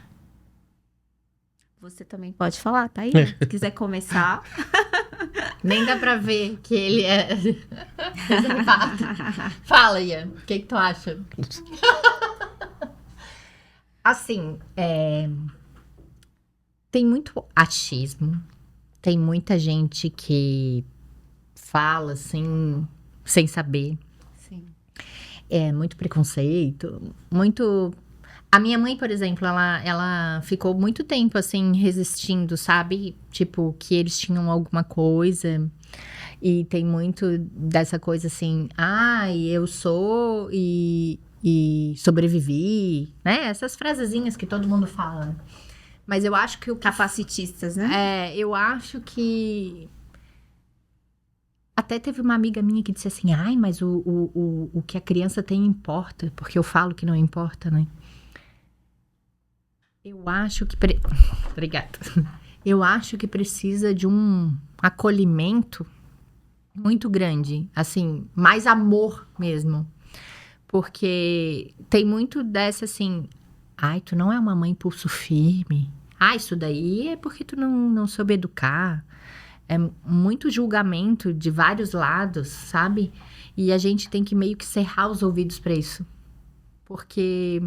Você também pode falar, tá aí? Se quiser começar. Nem dá pra ver que ele é reservado. Fala, Ian. O que tu acha? Assim, tem muito achismo. Tem muita gente que fala, assim, sem saber. Sim. Muito preconceito, muito... A minha mãe, por exemplo, ela ficou muito tempo, assim, resistindo, sabe? Tipo, que eles tinham alguma coisa. E tem muito dessa coisa, assim... Ai, eu sou e sobrevivi, né? Essas frasezinhas que todo mundo fala. Mas eu acho que o que... Capacitistas, né? Eu acho que... Até teve uma amiga minha que disse assim... Ai, mas o que a criança tem importa. Porque eu falo que não importa, né? Eu acho que... Obrigada. Eu acho que precisa de um acolhimento muito grande. Assim, mais amor mesmo. Porque tem muito dessa, assim... Ai, tu não é uma mãe pulso firme. Ah, isso daí é porque tu não soube educar. É muito julgamento de vários lados, sabe? E a gente tem que meio que cerrar os ouvidos para isso. Porque...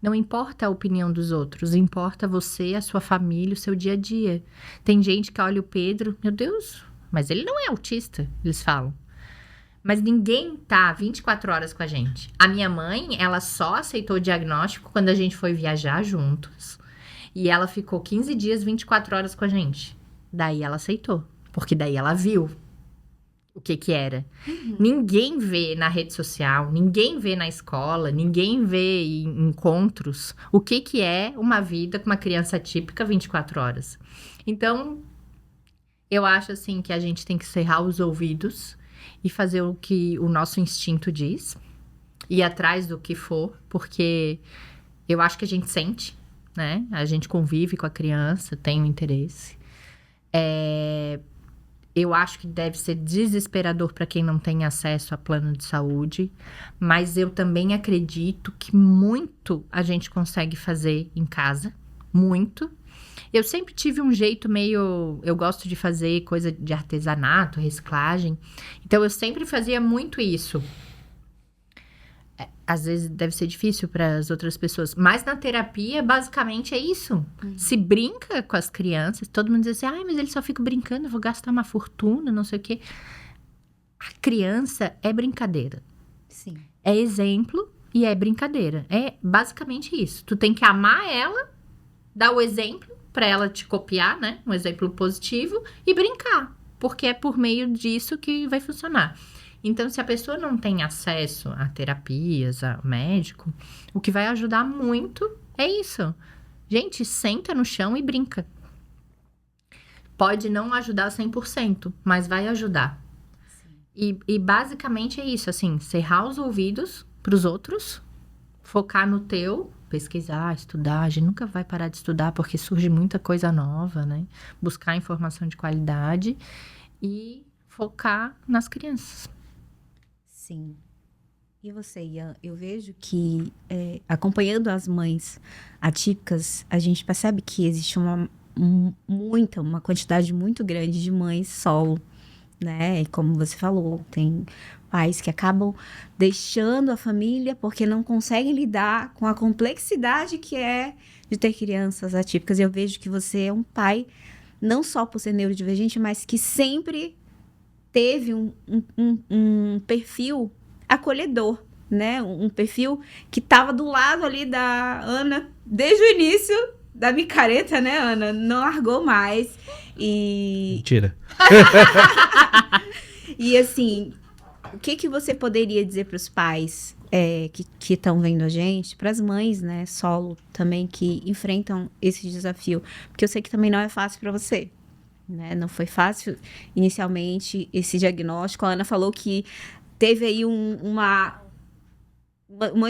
Não importa a opinião dos outros, importa você, a sua família, o seu dia a dia. Tem gente que olha o Pedro, meu Deus, mas ele não é autista, eles falam. Mas ninguém tá 24 horas com a gente. A minha mãe, ela só aceitou o diagnóstico quando a gente foi viajar juntos. E ela ficou 15 dias, 24 horas com a gente. Daí ela aceitou, porque daí ela viu o que era. Uhum. Ninguém vê na rede social, ninguém vê na escola, ninguém vê em encontros o que é uma vida com uma criança típica 24 horas. Então, eu acho assim que a gente tem que cerrar os ouvidos e fazer o que o nosso instinto diz, ir atrás do que for, porque eu acho que a gente sente, né? A gente convive com a criança, tem um interesse. Eu acho que deve ser desesperador para quem não tem acesso a plano de saúde, mas eu também acredito que muito a gente consegue fazer em casa, muito. Eu sempre tive um jeito meio... Eu gosto de fazer coisa de artesanato, reciclagem, então eu sempre fazia muito isso. Às vezes deve ser difícil para as outras pessoas, mas na terapia, basicamente, é isso. Se brinca com as crianças, todo mundo diz assim, ai, mas ele só fica brincando, eu vou gastar uma fortuna, não sei o quê. A criança é brincadeira. Sim. É exemplo e é brincadeira. É basicamente isso. Tu tem que amar ela, dar o exemplo para ela te copiar, né? Um exemplo positivo e brincar, porque é por meio disso que vai funcionar. Então, se a pessoa não tem acesso a terapias, a médico, o que vai ajudar muito é isso. Gente, senta no chão e brinca. Pode não ajudar 100%, mas vai ajudar. E basicamente é isso, assim, cerrar os ouvidos para os outros, focar no teu, pesquisar, estudar. A gente nunca vai parar de estudar porque surge muita coisa nova, né? Buscar informação de qualidade e focar nas crianças. Sim. E você, Ian? Eu vejo que, acompanhando as mães atípicas, a gente percebe que existe uma quantidade muito grande de mães solo, né? E como você falou, tem pais que acabam deixando a família porque não conseguem lidar com a complexidade que é de ter crianças atípicas. E eu vejo que você é um pai, não só por ser neurodivergente, mas que sempre teve um perfil acolhedor, né? Um perfil que estava do lado ali da Ana desde o início da micareta, né, Ana? Não largou mais. Mentira. E assim, o que você poderia dizer para os pais que estão vendo a gente, para as mães, né, solo também, que enfrentam esse desafio? Porque eu sei que também não é fácil para você, né? Não foi fácil inicialmente esse diagnóstico. A Ana falou que teve aí uma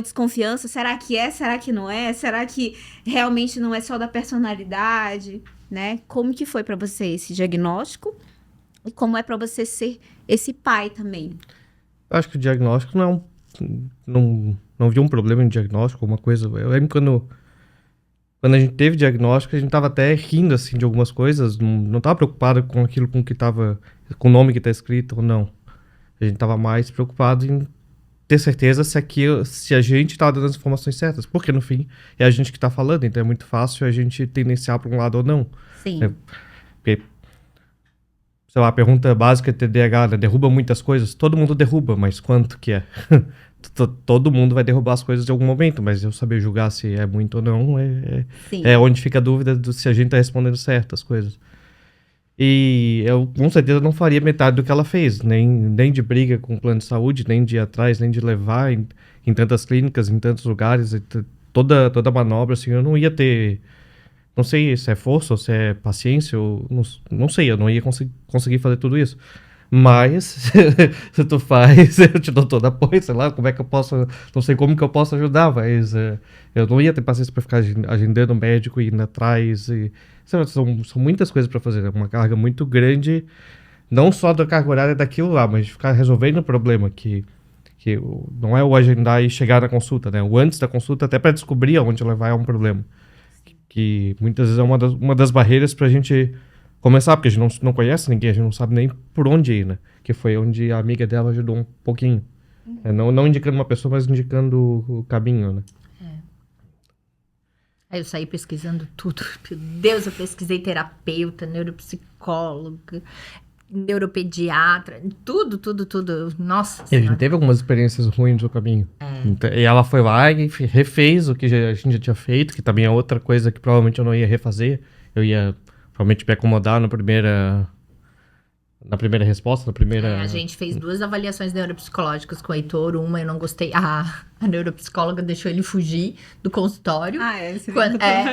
desconfiança. Será que é? Será que não é? Será que realmente não é só da personalidade, né? Como que foi para você esse diagnóstico? E como é para você ser esse pai também? Eu acho que o diagnóstico não vi um problema no diagnóstico, alguma coisa. Eu lembro quando a gente teve diagnóstico, a gente tava até rindo, assim, de algumas coisas. Não tava preocupado com aquilo com o nome que tá escrito ou não. A gente tava mais preocupado em ter certeza se a gente tá dando as informações certas. Porque, no fim, é a gente que tá falando. Então, é muito fácil a gente tendenciar para um lado ou não. Sim. Porque, sei lá, a pergunta básica de TDAH, né? Derruba muitas coisas? Todo mundo derruba, mas quanto que é? Todo mundo vai derrubar as coisas em algum momento, mas eu saber julgar se é muito ou não é onde fica a dúvida se a gente tá respondendo certo as coisas. E eu com certeza não faria metade do que ela fez, nem de briga com o plano de saúde, nem de ir atrás, nem de levar em tantas clínicas, em tantos lugares, toda manobra, assim, eu não ia ter, não sei se é força ou se é paciência, não sei, eu não ia conseguir fazer tudo isso. Mas, se tu faz, eu te dou todo apoio, sei lá, como é que eu posso, não sei como que eu posso ajudar, mas eu não ia ter paciência para ficar agendando médico e indo atrás, são muitas coisas para fazer, é uma carga muito grande, não só da carga horária daquilo lá, mas de ficar resolvendo o problema, que não é o agendar e chegar na consulta, né, o antes da consulta, até para descobrir aonde levar é um problema, que muitas vezes é uma das barreiras pra gente começar, porque a gente não conhece ninguém, a gente não sabe nem por onde ir, né? Que foi onde a amiga dela ajudou um pouquinho. Não indicando uma pessoa, mas indicando o caminho, né? Aí eu saí pesquisando tudo. Meu Deus, eu pesquisei terapeuta, neuropsicóloga, neuropediatra, tudo. Nossa E a gente teve algumas experiências ruins no caminho. Então, e ela foi lá e refez o que a gente já tinha feito, que também é outra coisa que provavelmente eu não ia refazer. Eu ia provavelmente me acomodar na primeira resposta, A gente fez 2 avaliações neuropsicológicas com o Heitor. Uma eu não gostei. A neuropsicóloga deixou ele fugir do consultório.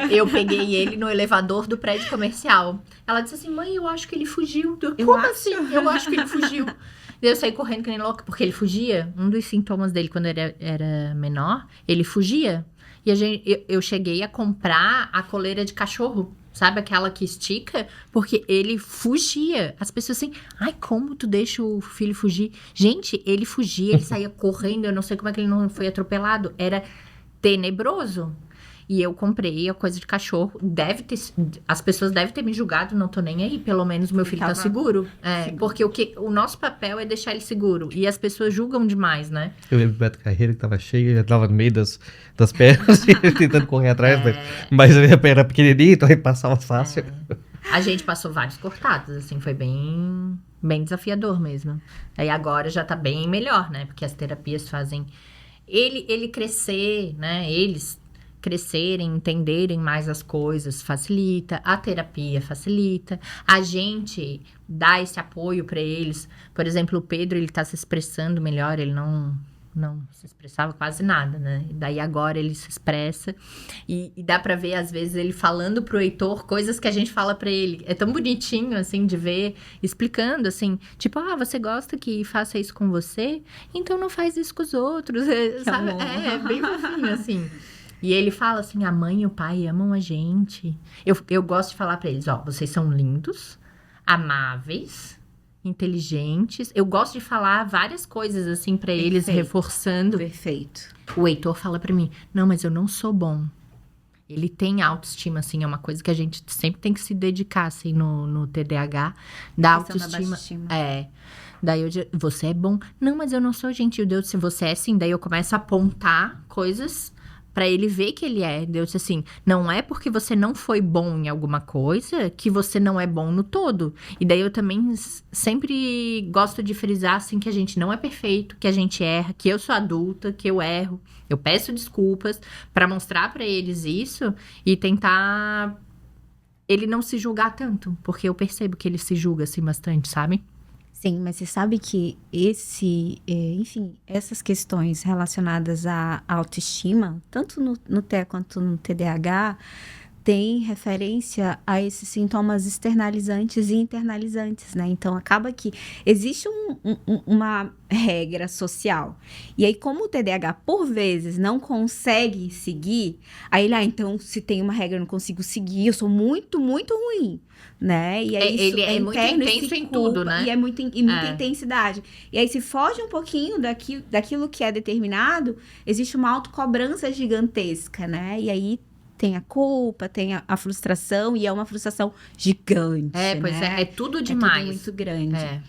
Eu peguei ele no elevador do prédio comercial. Ela disse assim, mãe, eu acho que ele fugiu. Como assim? Eu acho que ele fugiu. Eu saí correndo que nem louca, porque ele fugia. Um dos sintomas dele, quando ele era menor, ele fugia. E eu cheguei a comprar a coleira de cachorro. Sabe aquela que estica? Porque ele fugia. As pessoas assim, ai, como tu deixa o filho fugir? Gente, ele fugia, ele saía correndo. Eu não sei como é que ele não foi atropelado. Era tenebroso. E eu comprei a coisa de cachorro. As pessoas devem ter me julgado, não tô nem aí. Pelo menos meu filho tá seguro. Porque o nosso papel é deixar ele seguro. E as pessoas julgam demais, né? Eu lembro do Beto Carreiro que tava cheio, ele tava no meio das pernas e tentando correr atrás, mas a minha perna era pequenininha, então ele passava fácil. A gente passou vários cortados, assim, foi bem desafiador mesmo. Aí agora já tá bem melhor, né? Porque as terapias fazem ele crescer, né? Eles crescerem, entenderem mais as coisas, facilita. A terapia facilita. A gente dá esse apoio para eles. Por exemplo, o Pedro, ele tá se expressando melhor, ele não se expressava quase nada, né? Daí agora ele se expressa e dá pra ver, às vezes, ele falando pro Heitor coisas que a gente fala pra ele. É tão bonitinho, assim, de ver, explicando, assim, tipo, você gosta que faça isso com você? Então não faz isso com os outros, sabe? É bem fofinho, assim. E ele fala assim, a mãe e o pai amam a gente. Eu gosto de falar pra eles, vocês são lindos, amáveis, inteligentes. Eu gosto de falar várias coisas, assim, pra eles, reforçando. Perfeito. O Heitor fala pra mim, não, mas eu não sou bom. Ele tem autoestima, assim, é uma coisa que a gente sempre tem que se dedicar, assim, no TDAH. Da autoestima. Daí eu digo, você é bom. Não, mas eu não sou gentil. Deus, se você é assim, daí eu começo a apontar coisas pra ele ver que ele é. Deus, assim, não é porque você não foi bom em alguma coisa que você não é bom no todo. E daí eu também sempre gosto de frisar, assim, que a gente não é perfeito, que a gente erra, que eu sou adulta, que eu erro. Eu peço desculpas pra mostrar pra eles isso e tentar ele não se julgar tanto. Porque eu percebo que ele se julga, assim, bastante, sabe? Sim, mas você sabe que enfim, essas questões relacionadas à autoestima, tanto no TEA quanto no TDAH, tem referência a esses sintomas externalizantes e internalizantes, né? Então, acaba que existe uma regra social. E aí, como o TDAH, por vezes, não consegue seguir, aí ele, então, se tem uma regra, eu não consigo seguir, eu sou muito, muito ruim, né? E aí, Ele é muito intenso em tudo, né? E é muita intensidade. E aí, se foge um pouquinho daquilo que é determinado, existe uma autocobrança gigantesca, né? E aí, tem a culpa, tem a frustração, e é uma frustração gigante, Pois né? é tudo demais. É tudo muito grande.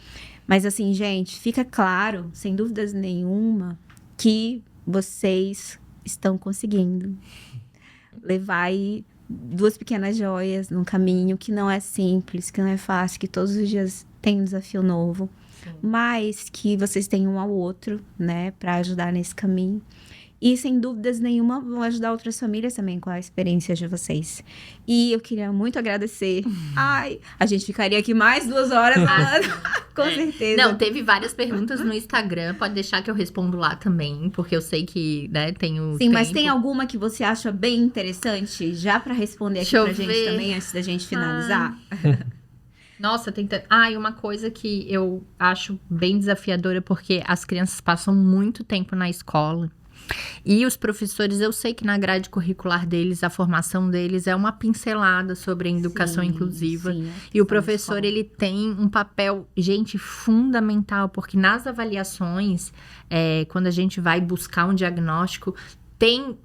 Mas assim, gente, fica claro, sem dúvidas nenhuma, que vocês estão conseguindo levar aí 2 pequenas joias num caminho que não é simples, que não é fácil, que todos os dias tem um desafio novo. Sim. Mas que vocês têm um ao outro, né, para ajudar nesse caminho. E, sem dúvidas nenhuma, vão ajudar outras famílias também com a experiência de vocês. E eu queria muito agradecer. Ai, a gente ficaria aqui mais 2 horas falando. Com certeza. Não, teve várias perguntas no Instagram. Pode deixar que eu respondo lá também. Porque eu sei que, né, tem o Sim, mas tem alguma que você acha bem interessante? Já para responder aqui pra gente também, antes da gente finalizar? Nossa, e uma coisa que eu acho bem desafiadora. Porque as crianças passam muito tempo na escola. E os professores, eu sei que na grade curricular deles, a formação deles é uma pincelada sobre a educação inclusiva. Sim, e o professor, ele tem um papel, gente, fundamental, porque nas avaliações, quando a gente vai buscar um diagnóstico, tem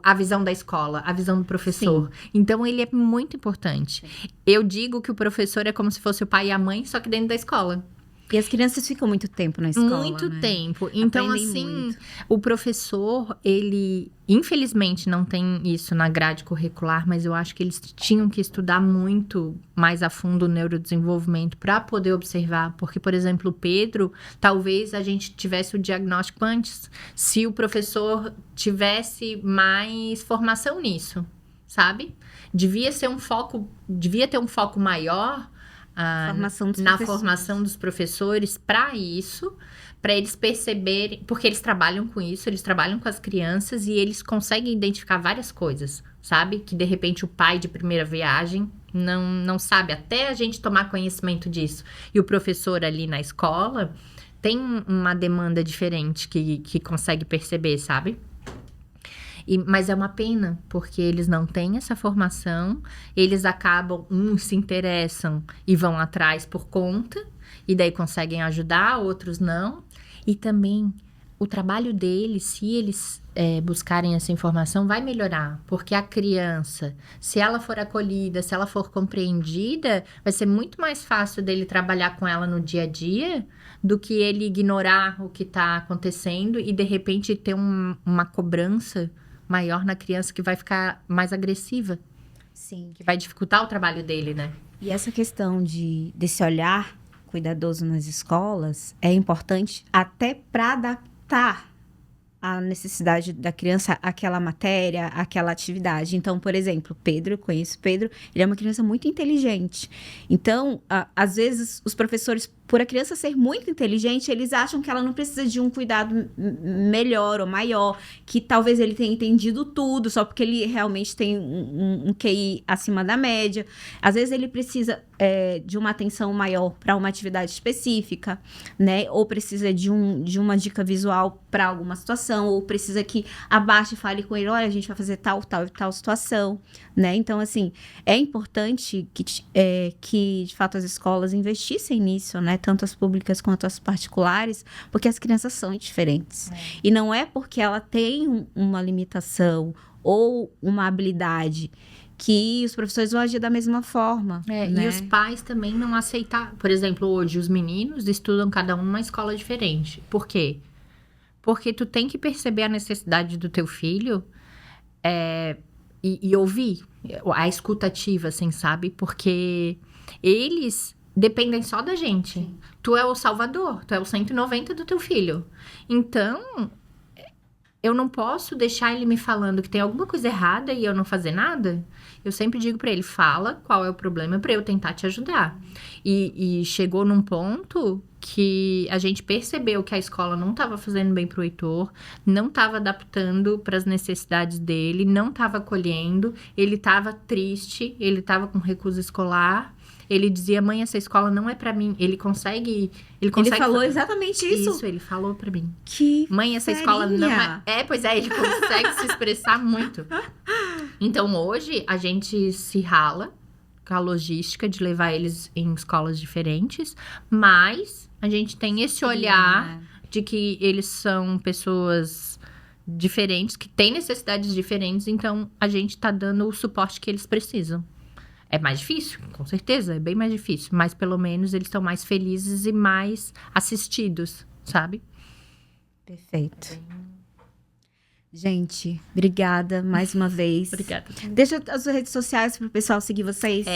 a visão da escola, a visão do professor. Sim. Então, ele é muito importante. Sim. Eu digo que o professor é como se fosse o pai e a mãe, só que dentro da escola. E as crianças ficam muito tempo na escola, Muito né? tempo. Então, aprendem assim, muito. O professor, ele, infelizmente, não tem isso na grade curricular, mas eu acho que eles tinham que estudar muito mais a fundo o neurodesenvolvimento para poder observar. Porque, por exemplo, o Pedro, talvez a gente tivesse o diagnóstico antes, se o professor tivesse mais formação nisso, sabe? Devia ter um foco maior na formação dos professores para isso, para eles perceberem, porque eles trabalham com isso, eles trabalham com as crianças e eles conseguem identificar várias coisas, sabe? Que de repente o pai de primeira viagem não sabe, até a gente tomar conhecimento disso. E o professor ali na escola tem uma demanda diferente que consegue perceber, sabe? Mas é uma pena, porque eles não têm essa formação, eles acabam, uns se interessam e vão atrás por conta, e daí conseguem ajudar, outros não. E também, o trabalho deles, se eles buscarem essa informação, vai melhorar, porque a criança, se ela for acolhida, se ela for compreendida, vai ser muito mais fácil dele trabalhar com ela no dia a dia, do que ele ignorar o que está acontecendo e, de repente, ter uma cobrança maior na criança que vai ficar mais agressiva. Sim. Que vai dificultar o trabalho dele, né? E essa questão desse olhar cuidadoso nas escolas é importante até para adaptar a necessidade da criança àquela matéria, àquela atividade. Então, por exemplo, Pedro, eu conheço o Pedro, ele é uma criança muito inteligente. Então, às vezes, os professores, por a criança ser muito inteligente, eles acham que ela não precisa de um cuidado melhor ou maior, que talvez ele tenha entendido tudo, só porque ele realmente tem um QI acima da média. Às vezes, ele precisa de uma atenção maior para uma atividade específica, né? Ou precisa de uma dica visual para alguma situação, ou precisa que abaixe e fale com ele, olha, a gente vai fazer tal e tal situação, né? Então, assim, é importante que de fato, as escolas investissem nisso, né? Tanto as públicas quanto as particulares, porque as crianças são diferentes. E não é porque ela tem uma limitação ou uma habilidade que os professores vão agir da mesma forma. Né? E os pais também não aceitar. Por exemplo, hoje os meninos estudam cada um numa escola diferente. Por quê? Porque tu tem que perceber a necessidade do teu filho e ouvir a escutativa, assim, sabe? Porque eles dependem só da gente. Sim. Tu é o salvador, tu é o 190 do teu filho. Então, eu não posso deixar ele me falando que tem alguma coisa errada e eu não fazer nada. Eu sempre digo pra ele, fala qual é o problema pra eu tentar te ajudar. E chegou num ponto que a gente percebeu que a escola não estava fazendo bem pro Heitor, não estava adaptando para as necessidades dele, não estava acolhendo, ele estava triste, ele estava com recusa escolar. Ele dizia, mãe, essa escola não é pra mim. Ele consegue... Ele falou exatamente isso? Isso, ele falou pra mim. Que mãe, essa escola não é... Pois é, ele consegue se expressar muito. Então, hoje, a gente se rala com a logística de levar eles em escolas diferentes, mas a gente tem esse olhar de que eles são pessoas diferentes, que têm necessidades diferentes, então a gente tá dando o suporte que eles precisam. É mais difícil, com certeza, é bem mais difícil. Mas, pelo menos, eles estão mais felizes e mais assistidos, sabe? Perfeito. Gente, obrigada mais uma vez. Obrigada. Deixa as redes sociais para o pessoal seguir vocês.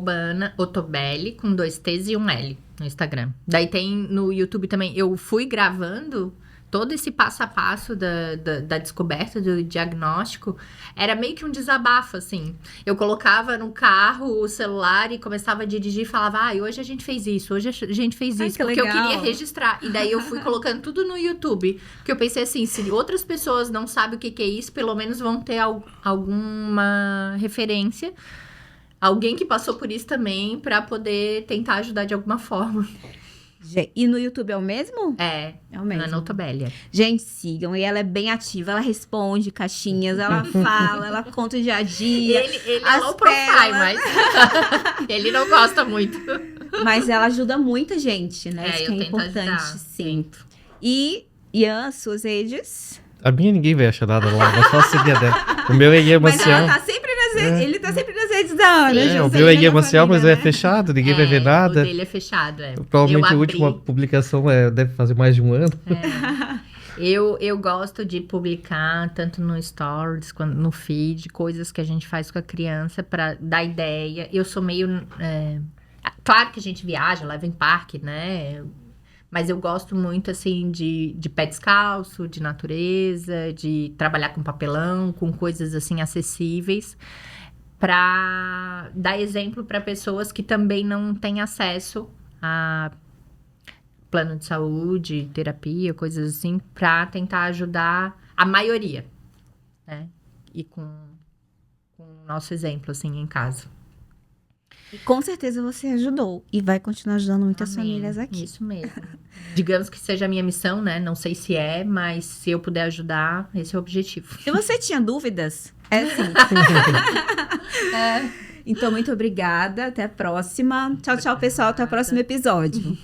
@Ana Otobelli, com 2 T's e 1 L no Instagram. Daí tem no YouTube também. Eu fui gravando... Todo esse passo a passo da descoberta, do diagnóstico, era meio que um desabafo, assim. Eu colocava no carro o celular e começava a dirigir e falava, hoje a gente fez isso, hoje a gente fez isso. Porque legal. Eu queria registrar. E daí eu fui colocando tudo no YouTube. Porque eu pensei assim, se outras pessoas não sabem o que é isso, pelo menos vão ter alguma referência. Alguém que passou por isso também, pra poder tentar ajudar de alguma forma. E no YouTube é o mesmo? É o mesmo. Ana Otobelli. Gente, sigam. E ela é bem ativa. Ela responde caixinhas, ela fala, ela conta o dia a dia. Ele é low profile, mas ele não gosta muito. Mas ela ajuda muita gente, né? Isso que é importante, ajudar, sim. E, Ian, suas redes? A minha ninguém vai achar nada lá, mas só seguir a dela. O meu é Ian Maciel. Mas ela tá sempre nas redes, ele tá sempre nas redes da Ana. O meu é Ian Maciel, mas é fechado, ninguém vai ver nada. O dele é fechado, Provavelmente a última publicação deve fazer mais de um ano. Eu gosto de publicar, tanto no Stories quanto no feed, coisas que a gente faz com a criança pra dar ideia. Eu sou meio... Claro que a gente viaja, leva em parque, né? Mas eu gosto muito, assim, de pé descalço, de natureza, de trabalhar com papelão, com coisas, assim, acessíveis, para dar exemplo para pessoas que também não têm acesso a plano de saúde, terapia, coisas assim, para tentar ajudar a maioria, né? E com o nosso exemplo, assim, em casa. E com certeza você ajudou. E vai continuar ajudando muitas famílias aqui. Isso mesmo. Digamos que seja a minha missão, né? Não sei se é, mas se eu puder ajudar, esse é o objetivo. Se você tinha dúvidas, sim. Então, muito obrigada. Até a próxima. Tchau, tchau, pessoal. Até o próximo episódio.